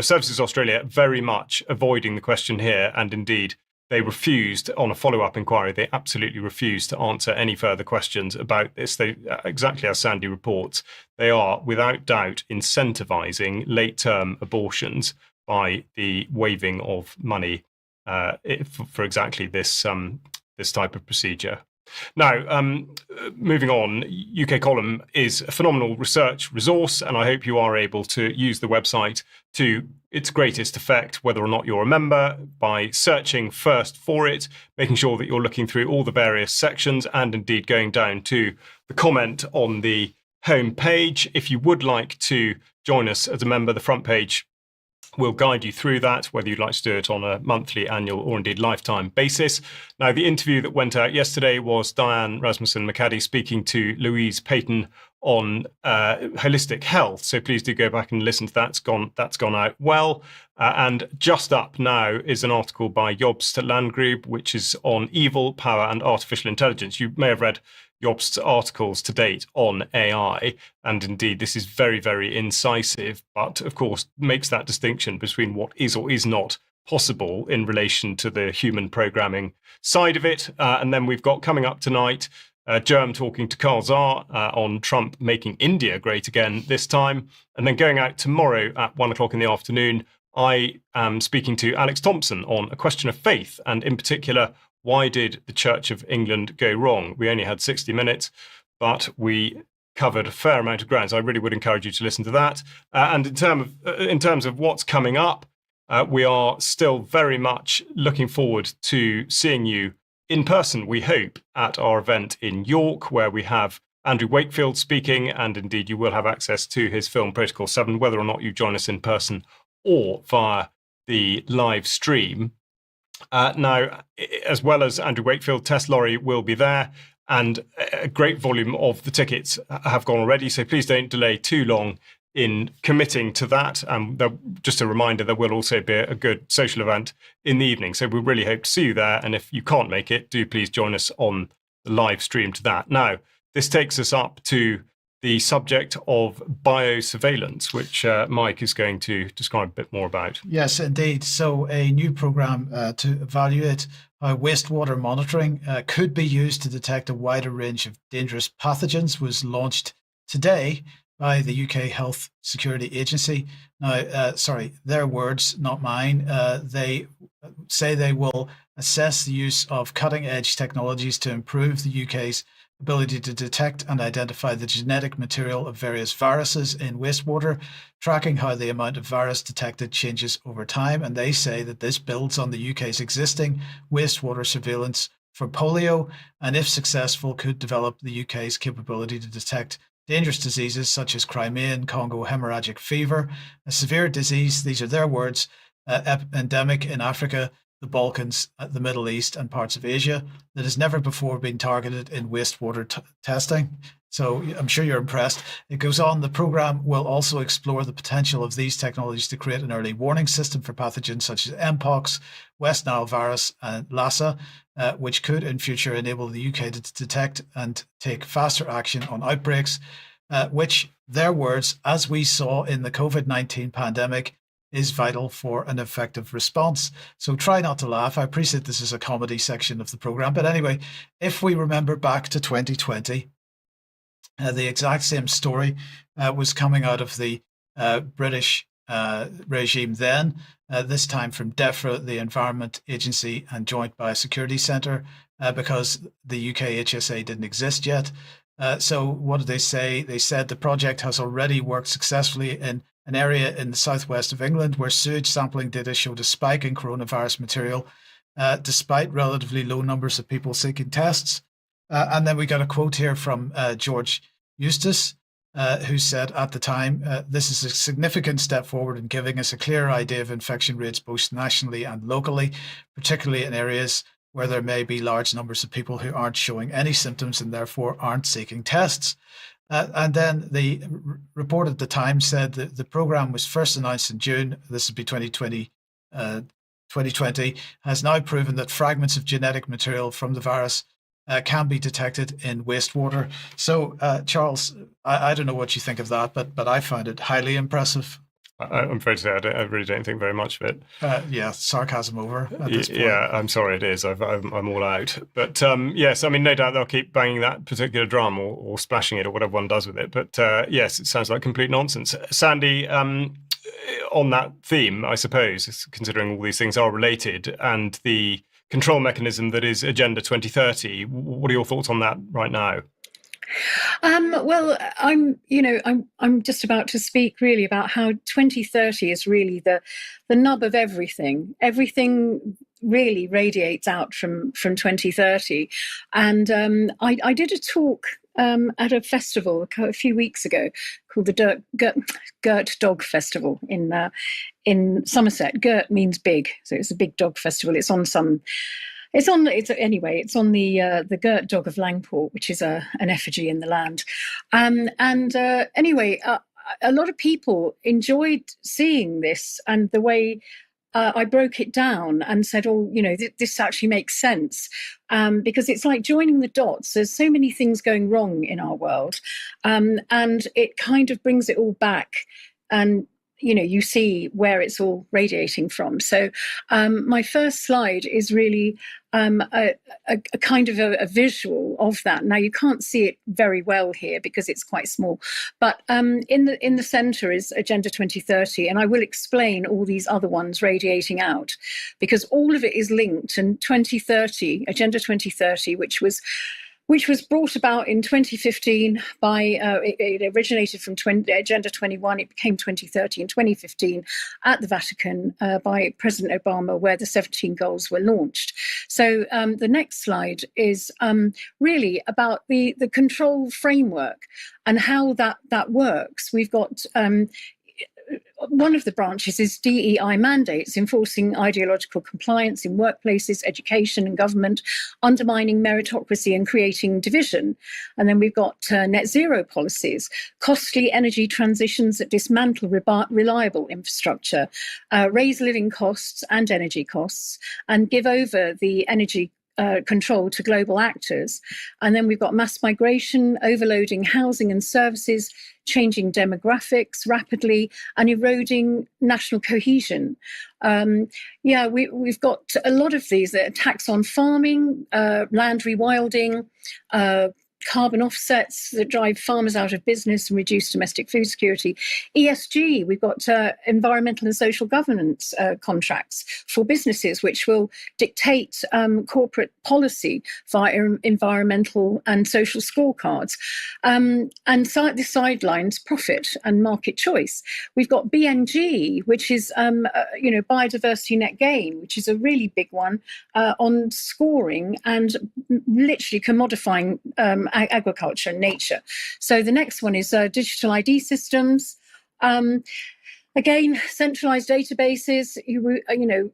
Services Australia very much avoiding the question here, and indeed they refused on a follow-up inquiry. They absolutely refused to answer any further questions about this. They, exactly as Sandy reports, they are without doubt incentivising late-term abortions by the waiving of money for exactly this type of procedure. Now, moving on, UK Column is a phenomenal research resource, and I hope you are able to use the website to its greatest effect, whether or not you're a member, by searching first for it, making sure that you're looking through all the various sections, and indeed going down to the comment on the home page. If you would like to join us as a member, the front page will guide you through that, whether you'd like to do it on a monthly, annual, or indeed lifetime basis. Now, the interview that went out yesterday was Diane Rasmussen-McCaddy speaking to Louise Payton on holistic health. So please do go back and listen to that. That's gone out well. And just up now is an article by Jobst Landgrube, which is on evil, power, and artificial intelligence. You may have read Jobst's articles to date on AI, and indeed this is very, very incisive, but of course makes that distinction between what is or is not possible in relation to the human programming side of it. And then we've got coming up tonight, Germ talking to Carl Zar on Trump making India great again this time. And then going out tomorrow at 1 o'clock in the afternoon, I am speaking to Alex Thompson on a question of faith, and in particular, why did the Church of England go wrong? We only had 60 minutes, but we covered a fair amount of ground. So I really would encourage you to listen to that. And in terms of what's coming up, we are still very much looking forward to seeing you in person, we hope, at our event in York, where we have Andrew Wakefield speaking, and indeed you will have access to his film Protocol 7, whether or not you join us in person or via the live stream. Now, as well as Andrew Wakefield, Tess Laurie will be there, and a great volume of the tickets have gone already, so please don't delay too long in committing to that. Just a reminder, there will also be a good social event in the evening, so we really hope to see you there, and if you can't make it, do please join us on the live stream to that. Now, this takes us up to the subject of biosurveillance, which Mike is going to describe a bit more about. Yes, indeed. So a new program to evaluate how wastewater monitoring could be used to detect a wider range of dangerous pathogens was launched today by the UK Health Security Agency. Now, their words, not mine. They say they will assess the use of cutting-edge technologies to improve the UK's ability to detect and identify the genetic material of various viruses in wastewater, tracking how the amount of virus detected changes over time. And they say that this builds on the UK's existing wastewater surveillance for polio, and if successful, could develop the UK's capability to detect dangerous diseases such as Crimean Congo hemorrhagic fever, a severe disease, these are their words, endemic in Africa, the Balkans, the Middle East, and parts of Asia, that has never before been targeted in wastewater testing. So I'm sure you're impressed. It goes on, the program will also explore the potential of these technologies to create an early warning system for pathogens such as Mpox, West Nile virus, and Lassa, which could in future enable the UK to detect and take faster action on outbreaks, which, their words, as we saw in the COVID-19 pandemic, is vital for an effective response. So try not to laugh. I appreciate this is a comedy section of the program. But anyway, if we remember back to 2020, the exact same story was coming out of the British regime then, this time from DEFRA, the Environment Agency and Joint Biosecurity Centre, because the UK HSA didn't exist yet. So what did they say? They said the project has already worked successfully in an area in the southwest of England where sewage sampling data showed a spike in coronavirus material, despite relatively low numbers of people seeking tests. And then we got a quote here from George Eustace, who said at the time, this is a significant step forward in giving us a clear idea of infection rates both nationally and locally, particularly in areas where there may be large numbers of people who aren't showing any symptoms and therefore aren't seeking tests. And then the report at the time said that the program was first announced in June, this would be 2020, has now proven that fragments of genetic material from the virus can be detected in wastewater. So, Charles, I don't know what you think of that, but I found it highly impressive. I'm afraid to say I really don't think very much of it. Yeah, sarcasm over at this point. Yeah, I'm sorry, it is. I'm all out. But yes, I mean, no doubt they'll keep banging that particular drum or splashing it or whatever one does with it. But yes, it sounds like complete nonsense. Sandy, on that theme, I suppose, considering all these things are related, and the control mechanism that is Agenda 2030, what are your thoughts on that right now? Well, I'm just about to speak really about how 2030 is really the nub of everything. Everything really radiates out from 2030. And I did a talk at a festival a few weeks ago called the Gert Dog Festival in Somerset. Gert means big, so it's a big dog festival. It's on the Gert Dog of Langport, which is an effigy in the land. Anyway, a lot of people enjoyed seeing this and the way I broke it down and said, this actually makes sense, because it's like joining the dots. There's so many things going wrong in our world, and it kind of brings it all back, and you see where it's all radiating from. So my first slide is really a kind of a visual of that. Now you can't see it very well here because it's quite small, but in the centre is Agenda 2030, and I will explain all these other ones radiating out because all of it is linked. And Agenda 2030, which was brought about in 2015 by, it originated from Agenda 21, it became 2030 in 2015 at the Vatican by President Obama, where the 17 goals were launched. So the next slide is really about the control framework and how that works. We've got one of the branches is DEI mandates, enforcing ideological compliance in workplaces, education and government, undermining meritocracy and creating division. And then we've got net zero policies, costly energy transitions that dismantle reliable infrastructure, raise living costs and energy costs, and give over the energy control to global actors. And then we've got mass migration, overloading housing and services, changing demographics rapidly, and eroding national cohesion. We've got a lot of these. Attacks on farming, land rewilding, carbon offsets that drive farmers out of business and reduce domestic food security. ESG, we've got environmental and social governance contracts for businesses, which will dictate corporate policy via environmental and social scorecards. The sidelines profit and market choice. We've got BNG, which is biodiversity net gain, which is a really big one on scoring and literally commodifying agriculture and nature. So the next one is digital ID systems. Again, centralised databases,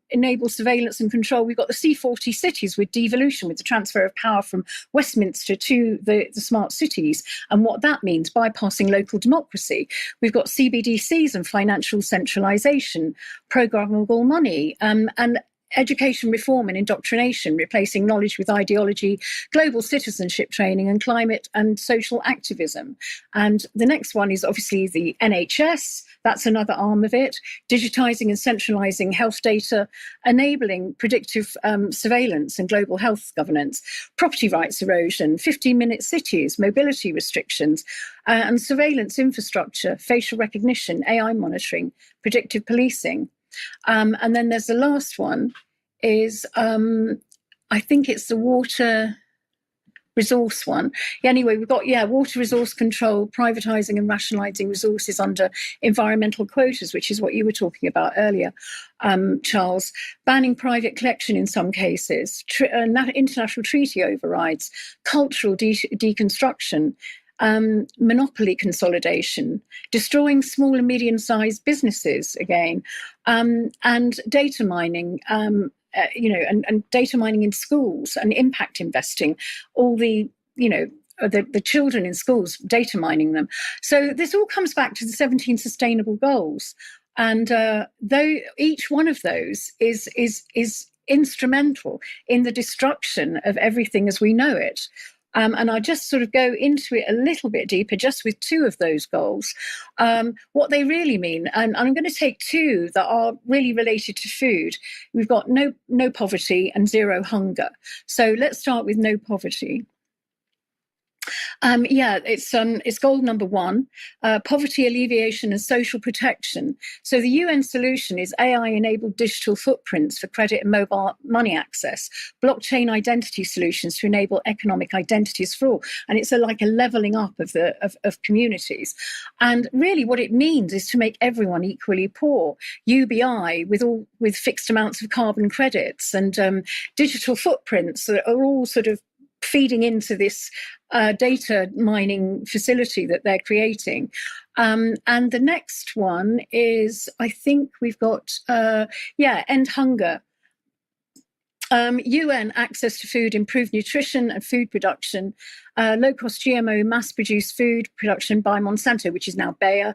enable surveillance and control. We've got the C40 cities with devolution, with the transfer of power from Westminster to the smart cities, and what that means, bypassing local democracy. We've got CBDCs and financial centralisation, programmable money, and education reform and indoctrination, replacing knowledge with ideology, global citizenship training, and climate and social activism. And the next one is obviously the NHS. That's another arm of it. Digitising and centralising health data, enabling predictive surveillance and global health governance, property rights erosion, 15-minute cities, mobility restrictions, and surveillance infrastructure, facial recognition, AI monitoring, predictive policing. And then there's the last one is, I think it's the water resource one. Anyway, we've got, water resource control, privatising and rationalising resources under environmental quotas, which is what you were talking about earlier, Charles. Banning private collection in some cases, international treaty overrides, cultural deconstruction, monopoly consolidation, destroying small and medium-sized businesses again, and data mining, and data mining in schools and impact investing, all the children in schools, data mining them. So this all comes back to the 17 sustainable goals. And though each one of those is instrumental in the destruction of everything as we know it. And I'll just sort of go into it a little bit deeper, just with two of those goals, what they really mean. And I'm going to take two that are really related to food. We've got no poverty and zero hunger. So let's start with no poverty. It's goal number one, poverty alleviation and social protection. So the UN solution is AI-enabled digital footprints for credit and mobile money access, blockchain identity solutions to enable economic identities for all. And it's like a levelling up of communities. And really what it means is to make everyone equally poor. UBI with fixed amounts of carbon credits and digital footprints that are all sort of feeding into this data mining facility that they're creating. And the next one is, I think we've got, end hunger. UN access to food, improved nutrition and food production, low-cost GMO mass-produced food production by Monsanto, which is now Bayer,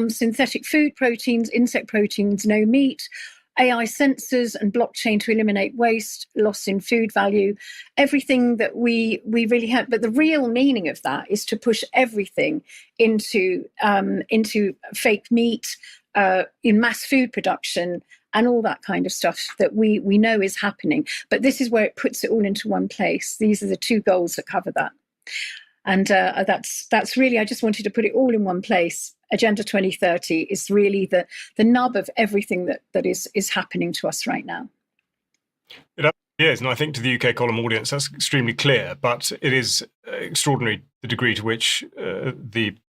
synthetic food proteins, insect proteins, no meat, AI sensors and blockchain to eliminate waste, loss in food value, everything that we really have. But the real meaning of that is to push everything into fake meat, in mass food production, and all that kind of stuff that we know is happening. But this is where it puts it all into one place. These are the two goals that cover that. And that's really, I just wanted to put it all in one place. Agenda 2030 is really the nub of everything that is happening to us right now. It is, and I think to the UK column audience that's extremely clear, but it is extraordinary the degree to which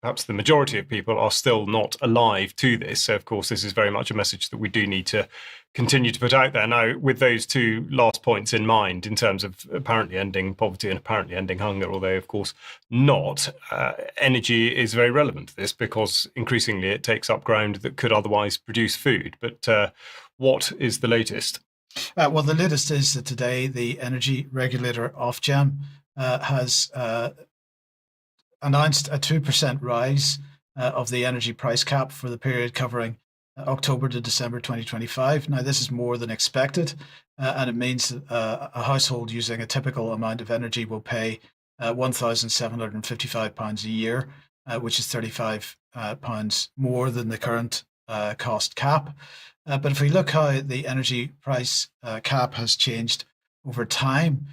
perhaps the majority of people are still not alive to this. So, of course, this is very much a message that we do need to continue to put out there. Now, with those two last points in mind, in terms of apparently ending poverty and apparently ending hunger, although, of course, not, energy is very relevant to this because increasingly it takes up ground that could otherwise produce food. But what is the latest? Well, the latest is that today the energy regulator Ofgem has announced a 2% rise of the energy price cap for the period covering October to December 2025. Now, this is more than expected, and it means that a household using a typical amount of energy will pay £1,755 a year, which is £35 more than the current cost cap. But if we look how the energy price cap has changed over time,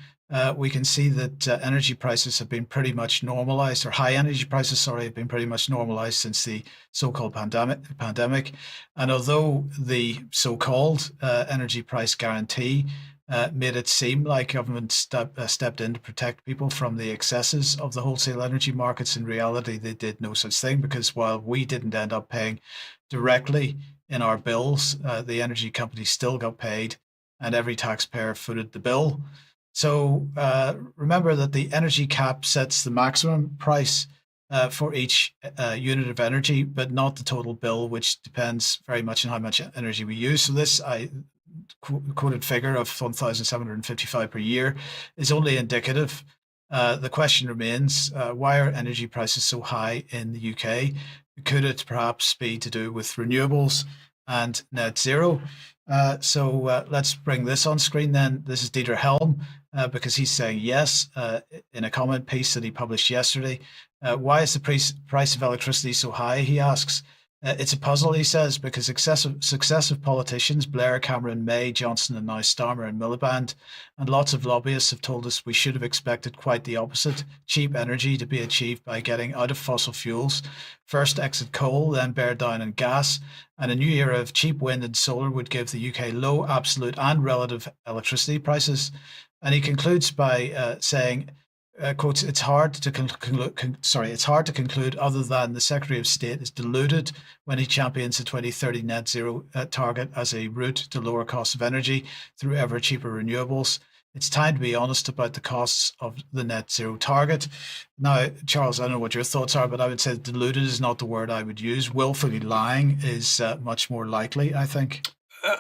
we can see that energy prices have been pretty much normalized, or high energy prices, have been pretty much normalized since the so-called pandemic. And although the so-called energy price guarantee made it seem like government stepped in to protect people from the excesses of the wholesale energy markets, in reality, they did no such thing, because while we didn't end up paying directly in our bills, the energy companies still got paid, and every taxpayer footed the bill. So remember that the energy cap sets the maximum price for each unit of energy, but not the total bill, which depends very much on how much energy we use. So this quoted figure of £1,755 per year is only indicative. The question remains, why are energy prices so high in the UK? Could it perhaps be to do with renewables and net zero. So let's bring this on screen then. This is Dieter Helm, because he's saying yes in a comment piece that he published yesterday. Why is the price of electricity so high, he asks. It's a puzzle, he says, because successive politicians, Blair, Cameron, May, Johnson, and now Starmer and Miliband, and lots of lobbyists have told us we should have expected quite the opposite, cheap energy to be achieved by getting out of fossil fuels, first exit coal, then bear down on gas, and a new era of cheap wind and solar would give the UK low absolute and relative electricity prices. And he concludes by saying, quotes, it's hard to conclude other than the Secretary of State is deluded when he champions the 2030 net zero target as a route to lower costs of energy through ever cheaper renewables. It's time to be honest about the costs of the net zero target. Now, Charles, I don't know what your thoughts are, but I would say deluded is not the word I would use. Willfully lying is much more likely, I think.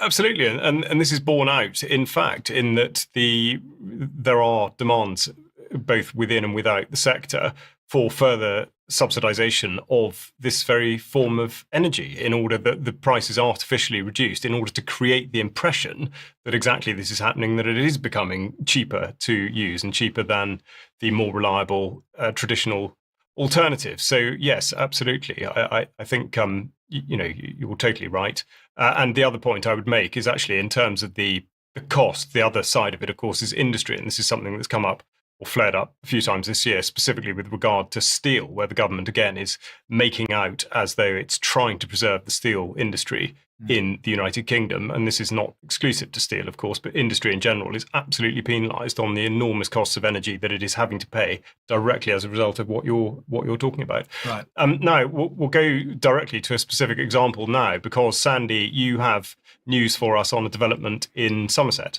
Absolutely, and this is borne out, in fact, in that there are demands both within and without the sector for further subsidisation of this very form of energy in order that the price is artificially reduced in order to create the impression that exactly this is happening, that it is becoming cheaper to use and cheaper than the more reliable traditional alternatives. So yes, absolutely. I think you're totally right. And the other point I would make is actually in terms of the cost, the other side of it, of course, is industry. And this is something that's come up or flared up a few times this year, specifically with regard to steel, where the government, again, is making out as though it's trying to preserve the steel industry in the United Kingdom. And this is not exclusive to steel, of course, but industry in general is absolutely penalised on the enormous costs of energy that it is having to pay directly as a result of what you're talking about. Right. Now, we'll go directly to a specific example now, because, Sandy, you have news for us on a development in Somerset.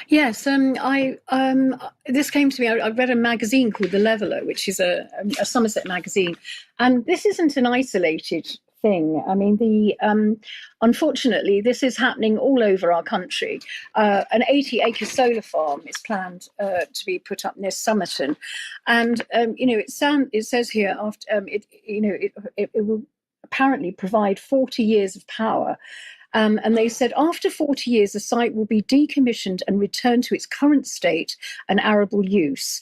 Yes, this came to me. I read a magazine called The Leveller, which is a Somerset magazine, and this isn't an isolated thing. I mean, unfortunately, this is happening all over our country. An 80-acre solar farm is planned to be put up near Somerton, and it says here after it will apparently provide 40 years of power. And they said after 40 years, the site will be decommissioned and returned to its current state and arable use.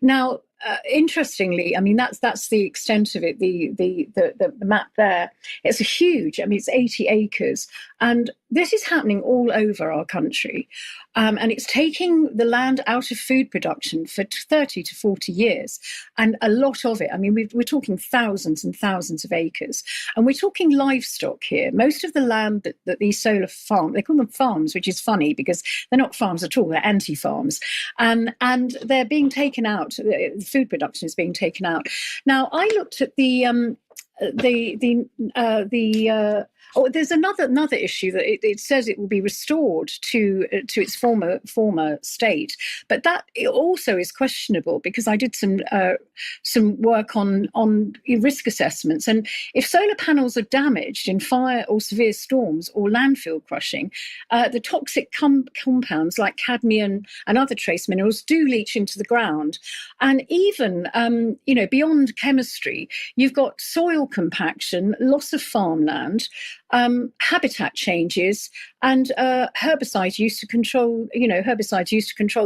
Now, interestingly, I mean, that's the extent of it, the map there. It's huge. I mean, it's 80 acres. And this is happening all over our country. And it's taking the land out of food production for 30 to 40 years. And a lot of it, I mean, we're talking thousands and thousands of acres. And we're talking livestock here. Most of the land that these solar farms, they call them farms, which is funny because they're not farms at all, they're anti-farms. And they're being taken out, food production is being taken out. Now, I looked at there's another issue that it says it will be restored to its former state, but that also is questionable because I did some work on risk assessments, and if solar panels are damaged in fire or severe storms or landfill crushing, the toxic compounds like cadmium and other trace minerals do leach into the ground, and even beyond chemistry, you've got soil compaction, loss of farmland, habitat changes, and herbicides used to control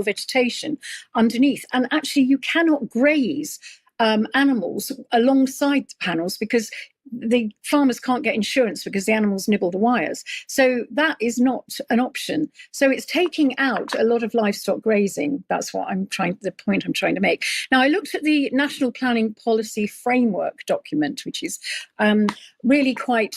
vegetation underneath. And actually, you cannot graze animals alongside the panels because the farmers can't get insurance because the animals nibble the wires. So that is not an option. So it's taking out a lot of livestock grazing. That's what the point I'm trying to make. Now, I looked at the National Planning Policy Framework document, which is really quite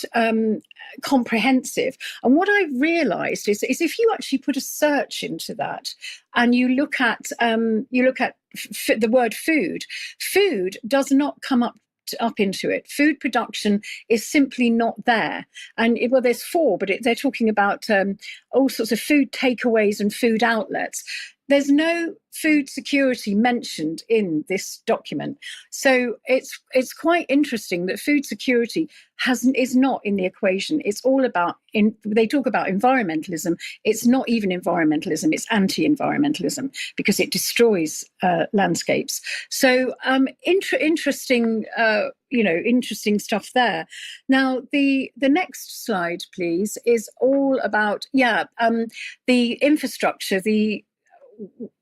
comprehensive. And what I realised is if you actually put a search into that and you look at the word food does not come up into it. Food production is simply not there. And there's four, but they're talking about all sorts of food takeaways and food outlets. there's no food security mentioned in this document. So it's quite interesting that food security is not in the equation. It's all about, they talk about environmentalism. It's not even environmentalism, it's anti-environmentalism, because it destroys landscapes. So interesting, interesting stuff there. Now, the next slide, please, is all about, the infrastructure,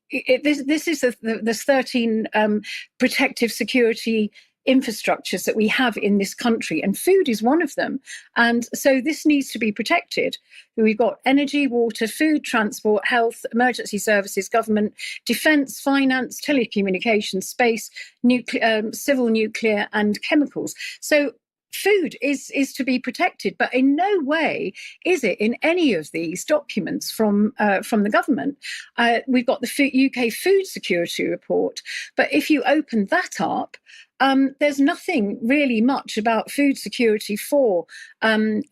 this is the 13 protective security infrastructures that we have in this country, and food is one of them. And so this needs to be protected. We've got energy, water, food, transport, health, emergency services, government, defence, finance, telecommunications, space, civil, nuclear, and chemicals. So food is to be protected, but in no way is it in any of these documents from the government. We've got the UK Food Security Report, but if you open that up, there's nothing really much about food security for the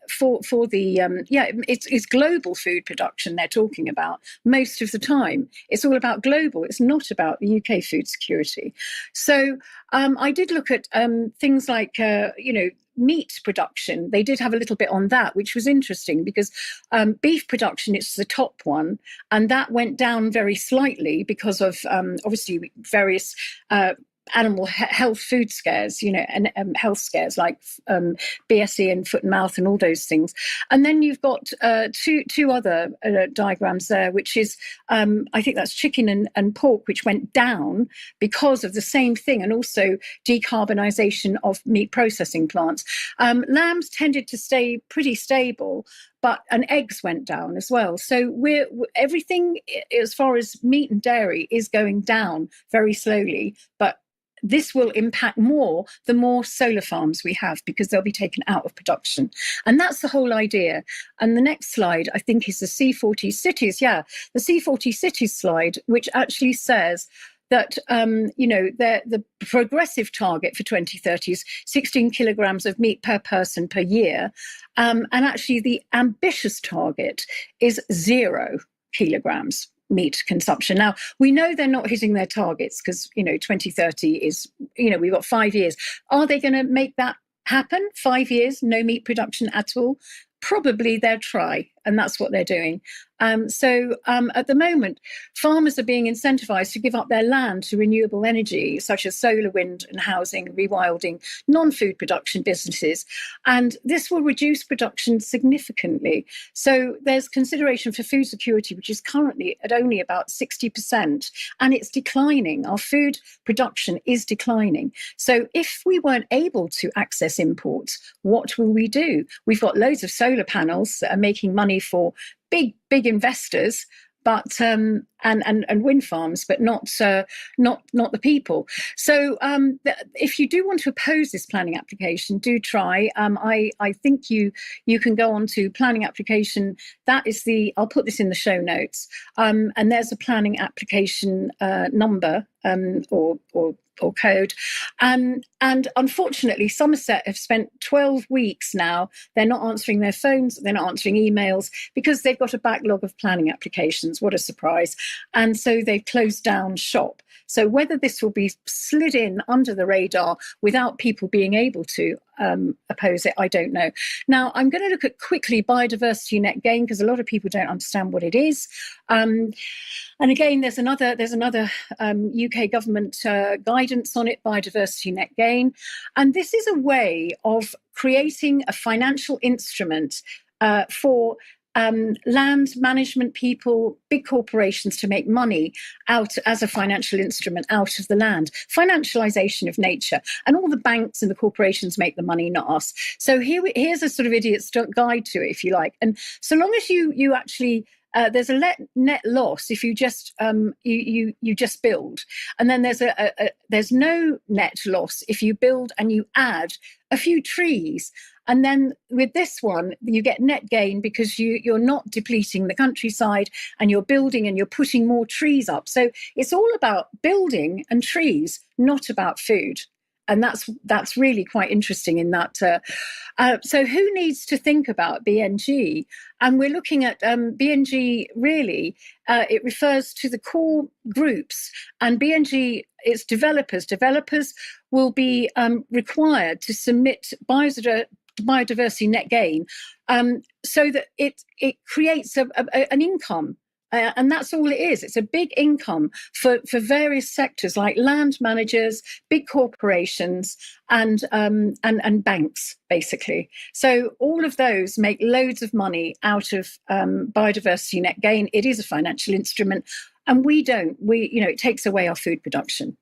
it's global food production they're talking about most of the time. It's all about global. It's not about the UK food security. So I did look at things like meat production. They did have a little bit on that, which was interesting because beef production is the top one, and that went down very slightly because of obviously various animal health food scares, and health scares like BSE and foot and mouth and all those things. And then you've got two other diagrams there, which is, I think that's chicken and pork, which went down because of the same thing, and also decarbonisation of meat processing plants. Lambs tended to stay pretty stable, and eggs went down as well. So everything as far as meat and dairy is going down very slowly, but this will impact more the more solar farms we have, because they'll be taken out of production. And that's the whole idea. And the next slide, I think, is the C40 cities. Yeah, the C40 cities slide, which actually says that, the progressive target for 2030 is 16 kilograms of meat per person per year. And actually the ambitious target is 0 kilograms meat consumption. Now, we know they're not hitting their targets because, 2030 is, we've got 5 years. Are they going to make that happen? 5 years, no meat production at all? Probably they'll try, and that's what they're doing. So at the moment, farmers are being incentivised to give up their land to renewable energy, such as solar, wind and housing, rewilding, non-food production businesses. And this will reduce production significantly. So there's consideration for food security, which is currently at only about 60%, and it's declining. Our food production is declining. So if we weren't able to access imports, what will we do? We've got loads of solar panels that are making money for big investors, but and wind farms, but not the people. So if you do want to oppose this planning application, do try. I think you can go on to planning application. That is I'll put this in the show notes. And there's a planning application number or code. And unfortunately, Somerset have spent 12 weeks now. They're not answering their phones. They're not answering emails because they've got a backlog of planning applications. What a surprise. And so they've closed down shop. So whether this will be slid in under the radar without people being able to oppose it, I don't know. Now, I'm going to look at quickly biodiversity net gain, because a lot of people don't understand what it is. And again, there's another UK government guidance on it, biodiversity net gain. And this is a way of creating a financial instrument for land management people, big corporations to make money out as a financial instrument out of the land. Financialization of nature. And all the banks and the corporations make the money, not us. So here's a sort of idiot's guide to it, if you like. And so long as you actually there's a net loss if you just you just build, and then there's no net loss if you build and you add a few trees. And then with this one, you get net gain because you're not depleting the countryside, and you're building and you're putting more trees up. So it's all about building and trees, not about food. And that's really quite interesting in that. So who needs to think about BNG? And we're looking at BNG really, it refers to the core groups, and BNG, it's developers. Developers will be required to submit biodiversity net gain so that it creates an income. And that's all it is. It's a big income for various sectors like land managers, big corporations, and banks, basically. So all of those make loads of money out of biodiversity net gain. It is a financial instrument, and we don't. It takes away our food production.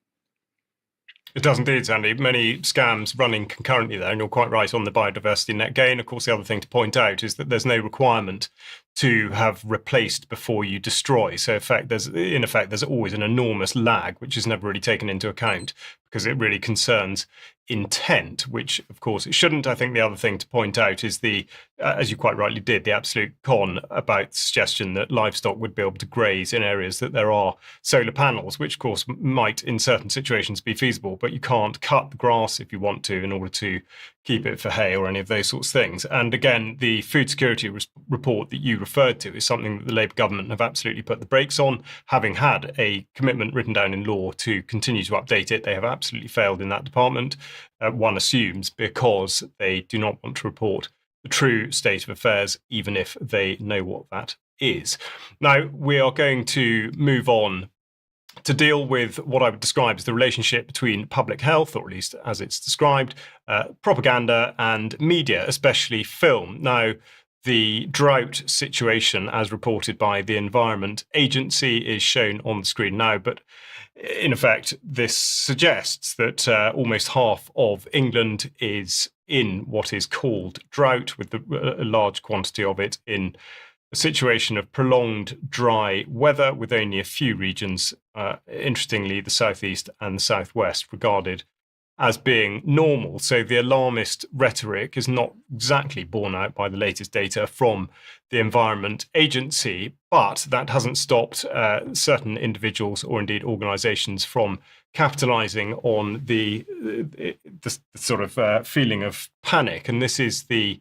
It does indeed, Sandy. Many scams running concurrently there, and you're quite right on the biodiversity net gain. Of course, the other thing to point out is that there's no requirement to have replaced before you destroy. So in effect, there's always an enormous lag, which is never really taken into account because it really concerns intent, which of course it shouldn't. I think the other thing to point out is as you quite rightly did, the absolute con about the suggestion that livestock would be able to graze in areas that there are solar panels, which of course might in certain situations be feasible, but you can't cut the grass if you want to in order to keep it for hay or any of those sorts of things. And again, the food security report that you referred to is something that the Labour government have absolutely put the brakes on. Having had a commitment written down in law to continue to update it, they have absolutely failed in that department, one assumes, because they do not want to report the true state of affairs, even if they know what that is. Now, we are going to move on to deal with what I would describe as the relationship between public health, or at least as it's described, propaganda and media, especially film. Now, the drought situation, as reported by the Environment Agency, is shown on the screen now, but in effect, this suggests that almost half of England is in what is called drought, with a large quantity of it in a situation of prolonged dry weather, with only a few regions, interestingly, the southeast and the southwest, regarded as being normal. So the alarmist rhetoric is not exactly borne out by the latest data from the Environment Agency, but that hasn't stopped certain individuals or indeed organisations from capitalising on the sort of feeling of panic. And this is the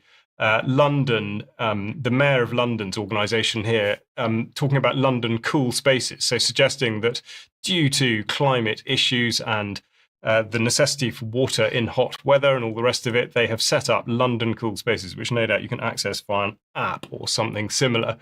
London, the Mayor of London's organisation here, talking about London cool spaces. So suggesting that due to climate issues and the necessity for water in hot weather and all the rest of it, they have set up London cool spaces, which no doubt you can access via an app or something similar.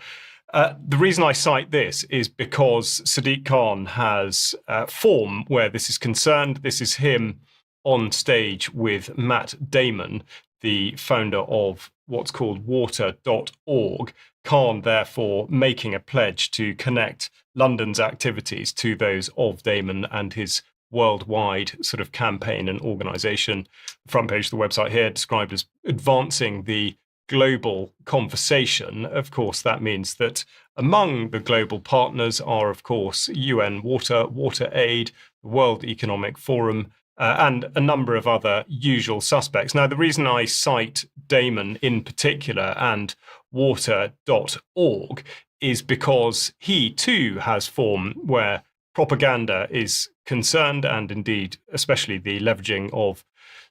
The reason I cite this is because Sadiq Khan has form where this is concerned. This is him on stage with Matt Damon, the founder of what's called water.org. Khan, therefore, making a pledge to connect London's activities to those of Damon and his worldwide sort of campaign and organisation. The front page of the website here described as advancing the global conversation. Of course, that means that among the global partners are, of course, UN Water, WaterAid, the World Economic Forum, and a number of other usual suspects. Now, the reason I cite Damon in particular and water.org is because he too has form where propaganda is concerned, and indeed, especially the leveraging of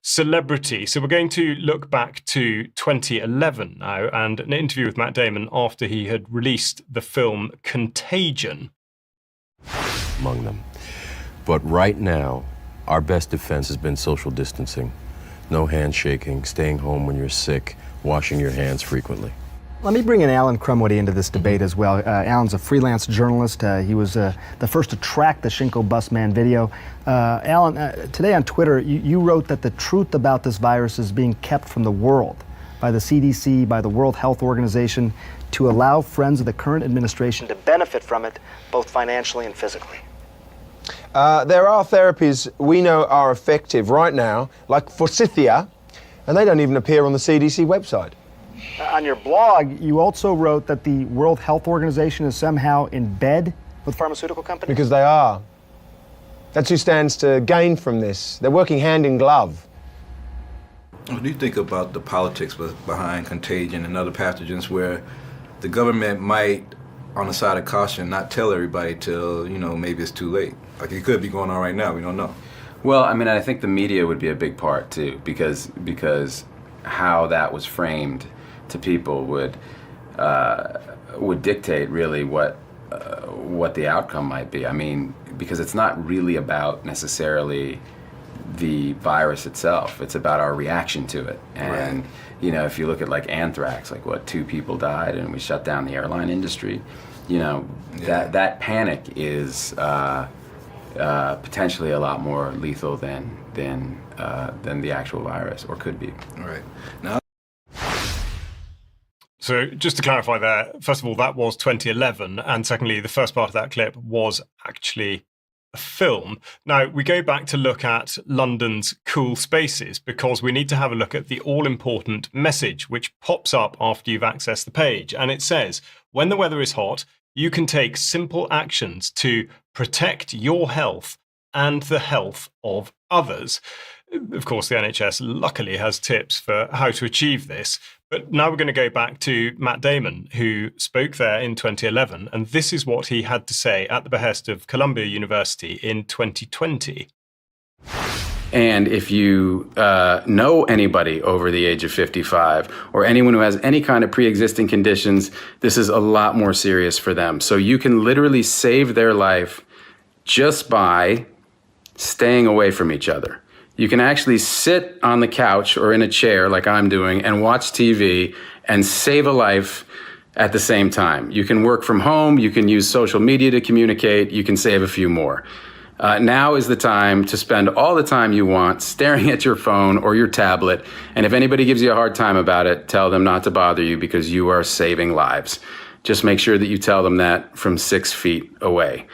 celebrity. So we're going to look back to 2011 now, and an interview with Matt Damon after he had released the film Contagion. Among them. But right now, our best defense has been social distancing. No handshaking, staying home when you're sick, washing your hands frequently. Let me bring in Alan Crumwoody into this debate as well. Alan's a freelance journalist. He was the first to track the Shinko Busman video. Alan, today on Twitter, you wrote that the truth about this virus is being kept from the world by the CDC, by the World Health Organization, to allow friends of the current administration to benefit from it, both financially and physically. There are therapies we know are effective right now, like Forsythia, and they don't even appear on the CDC website. On your blog, you also wrote that the World Health Organization is somehow in bed with pharmaceutical companies? Because they are. That's who stands to gain from this. They're working hand in glove. What do you think about the politics behind Contagion and other pathogens where the government might, on the side of caution, not tell everybody till, maybe it's too late? Like it could be going on right now, we don't know. Well, I mean, I think the media would be a big part too, because how that was framed to people would dictate really what the outcome might be. I mean, because it's not really about necessarily the virus itself; it's about our reaction to it. And you know, if you look at like anthrax, like what 2 people died, and we shut down the airline industry. You know, that panic is potentially a lot more lethal than the actual virus, or could be. Right. Now. So just to clarify there, first of all, that was 2011, and secondly, the first part of that clip was actually a film. Now, we go back to look at London's cool spaces because we need to have a look at the all-important message which pops up after you've accessed the page, and it says, when the weather is hot, you can take simple actions to protect your health and the health of others. Of course, the NHS luckily has tips for how to achieve this. But now we're going to go back to Matt Damon, who spoke there in 2011. And this is what he had to say at the behest of Columbia University in 2020. And if you know anybody over the age of 55 or anyone who has any kind of pre-existing conditions, this is a lot more serious for them. So you can literally save their life just by staying away from each other. You can actually sit on the couch or in a chair like I'm doing and watch TV and save a life at the same time. You can work from home, you can use social media to communicate, you can save a few more. Now is the time to spend all the time you want staring at your phone or your tablet. And if anybody gives you a hard time about it, tell them not to bother you because you are saving lives. Just make sure that you tell them that from 6 feet away.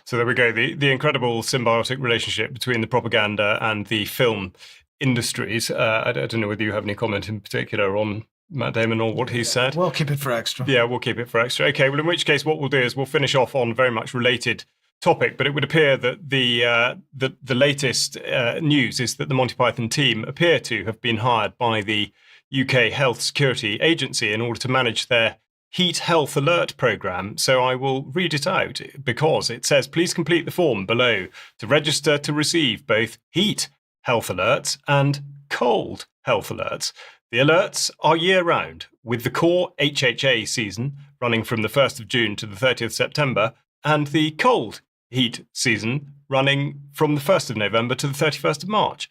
So there we go, the incredible symbiotic relationship between the propaganda and the film industries. I don't know whether you have any comment in particular on Matt Damon or what he said. We'll keep it for extra. Yeah, we'll keep it for extra. Okay, well, in which case what we'll do is we'll finish off on a very much related topic, but it would appear that the latest news is that the Monty Python team appear to have been hired by the UK Health Security Agency in order to manage their Heat Health Alert programme. So I will read it out because it says, please complete the form below to register to receive both heat health alerts and cold health alerts. The alerts are year-round, with the core HHA season running from the 1st of June to the 30th September, and the cold heat season running from the 1st of November to the 31st of March.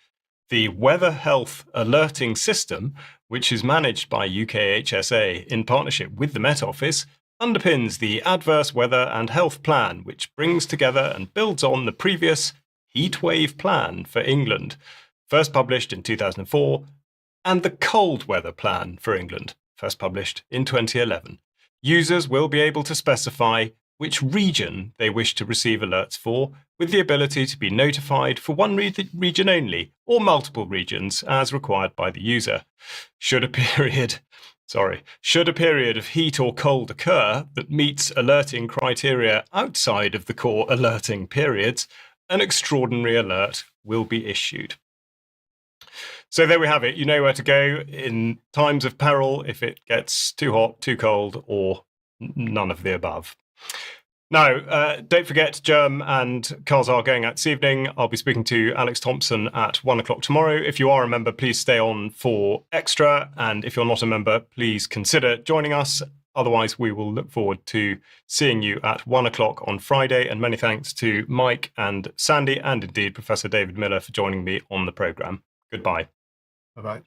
The Weather Health Alerting System, which is managed by UKHSA in partnership with the Met Office, underpins the Adverse Weather and Health Plan, which brings together and builds on the previous Heatwave Plan for England, first published in 2004, and the Cold Weather Plan for England, first published in 2011. Users will be able to specify which region they wish to receive alerts for, with the ability to be notified for one region only, or multiple regions, as required by the user. Should a period of heat or cold occur that meets alerting criteria outside of the core alerting periods, an extraordinary alert will be issued. So there we have it. You know where to go in times of peril if it gets too hot, too cold, or none of the above. Now, don't forget, Germ and Kaz are going out this evening. I'll be speaking to Alex Thompson at 1 o'clock tomorrow. If you are a member, please stay on for extra. And if you're not a member, please consider joining us. Otherwise, we will look forward to seeing you at 1 o'clock on Friday. And many thanks to Mike and Sandy, and indeed Professor David Miller, for joining me on the programme. Goodbye. Bye-bye.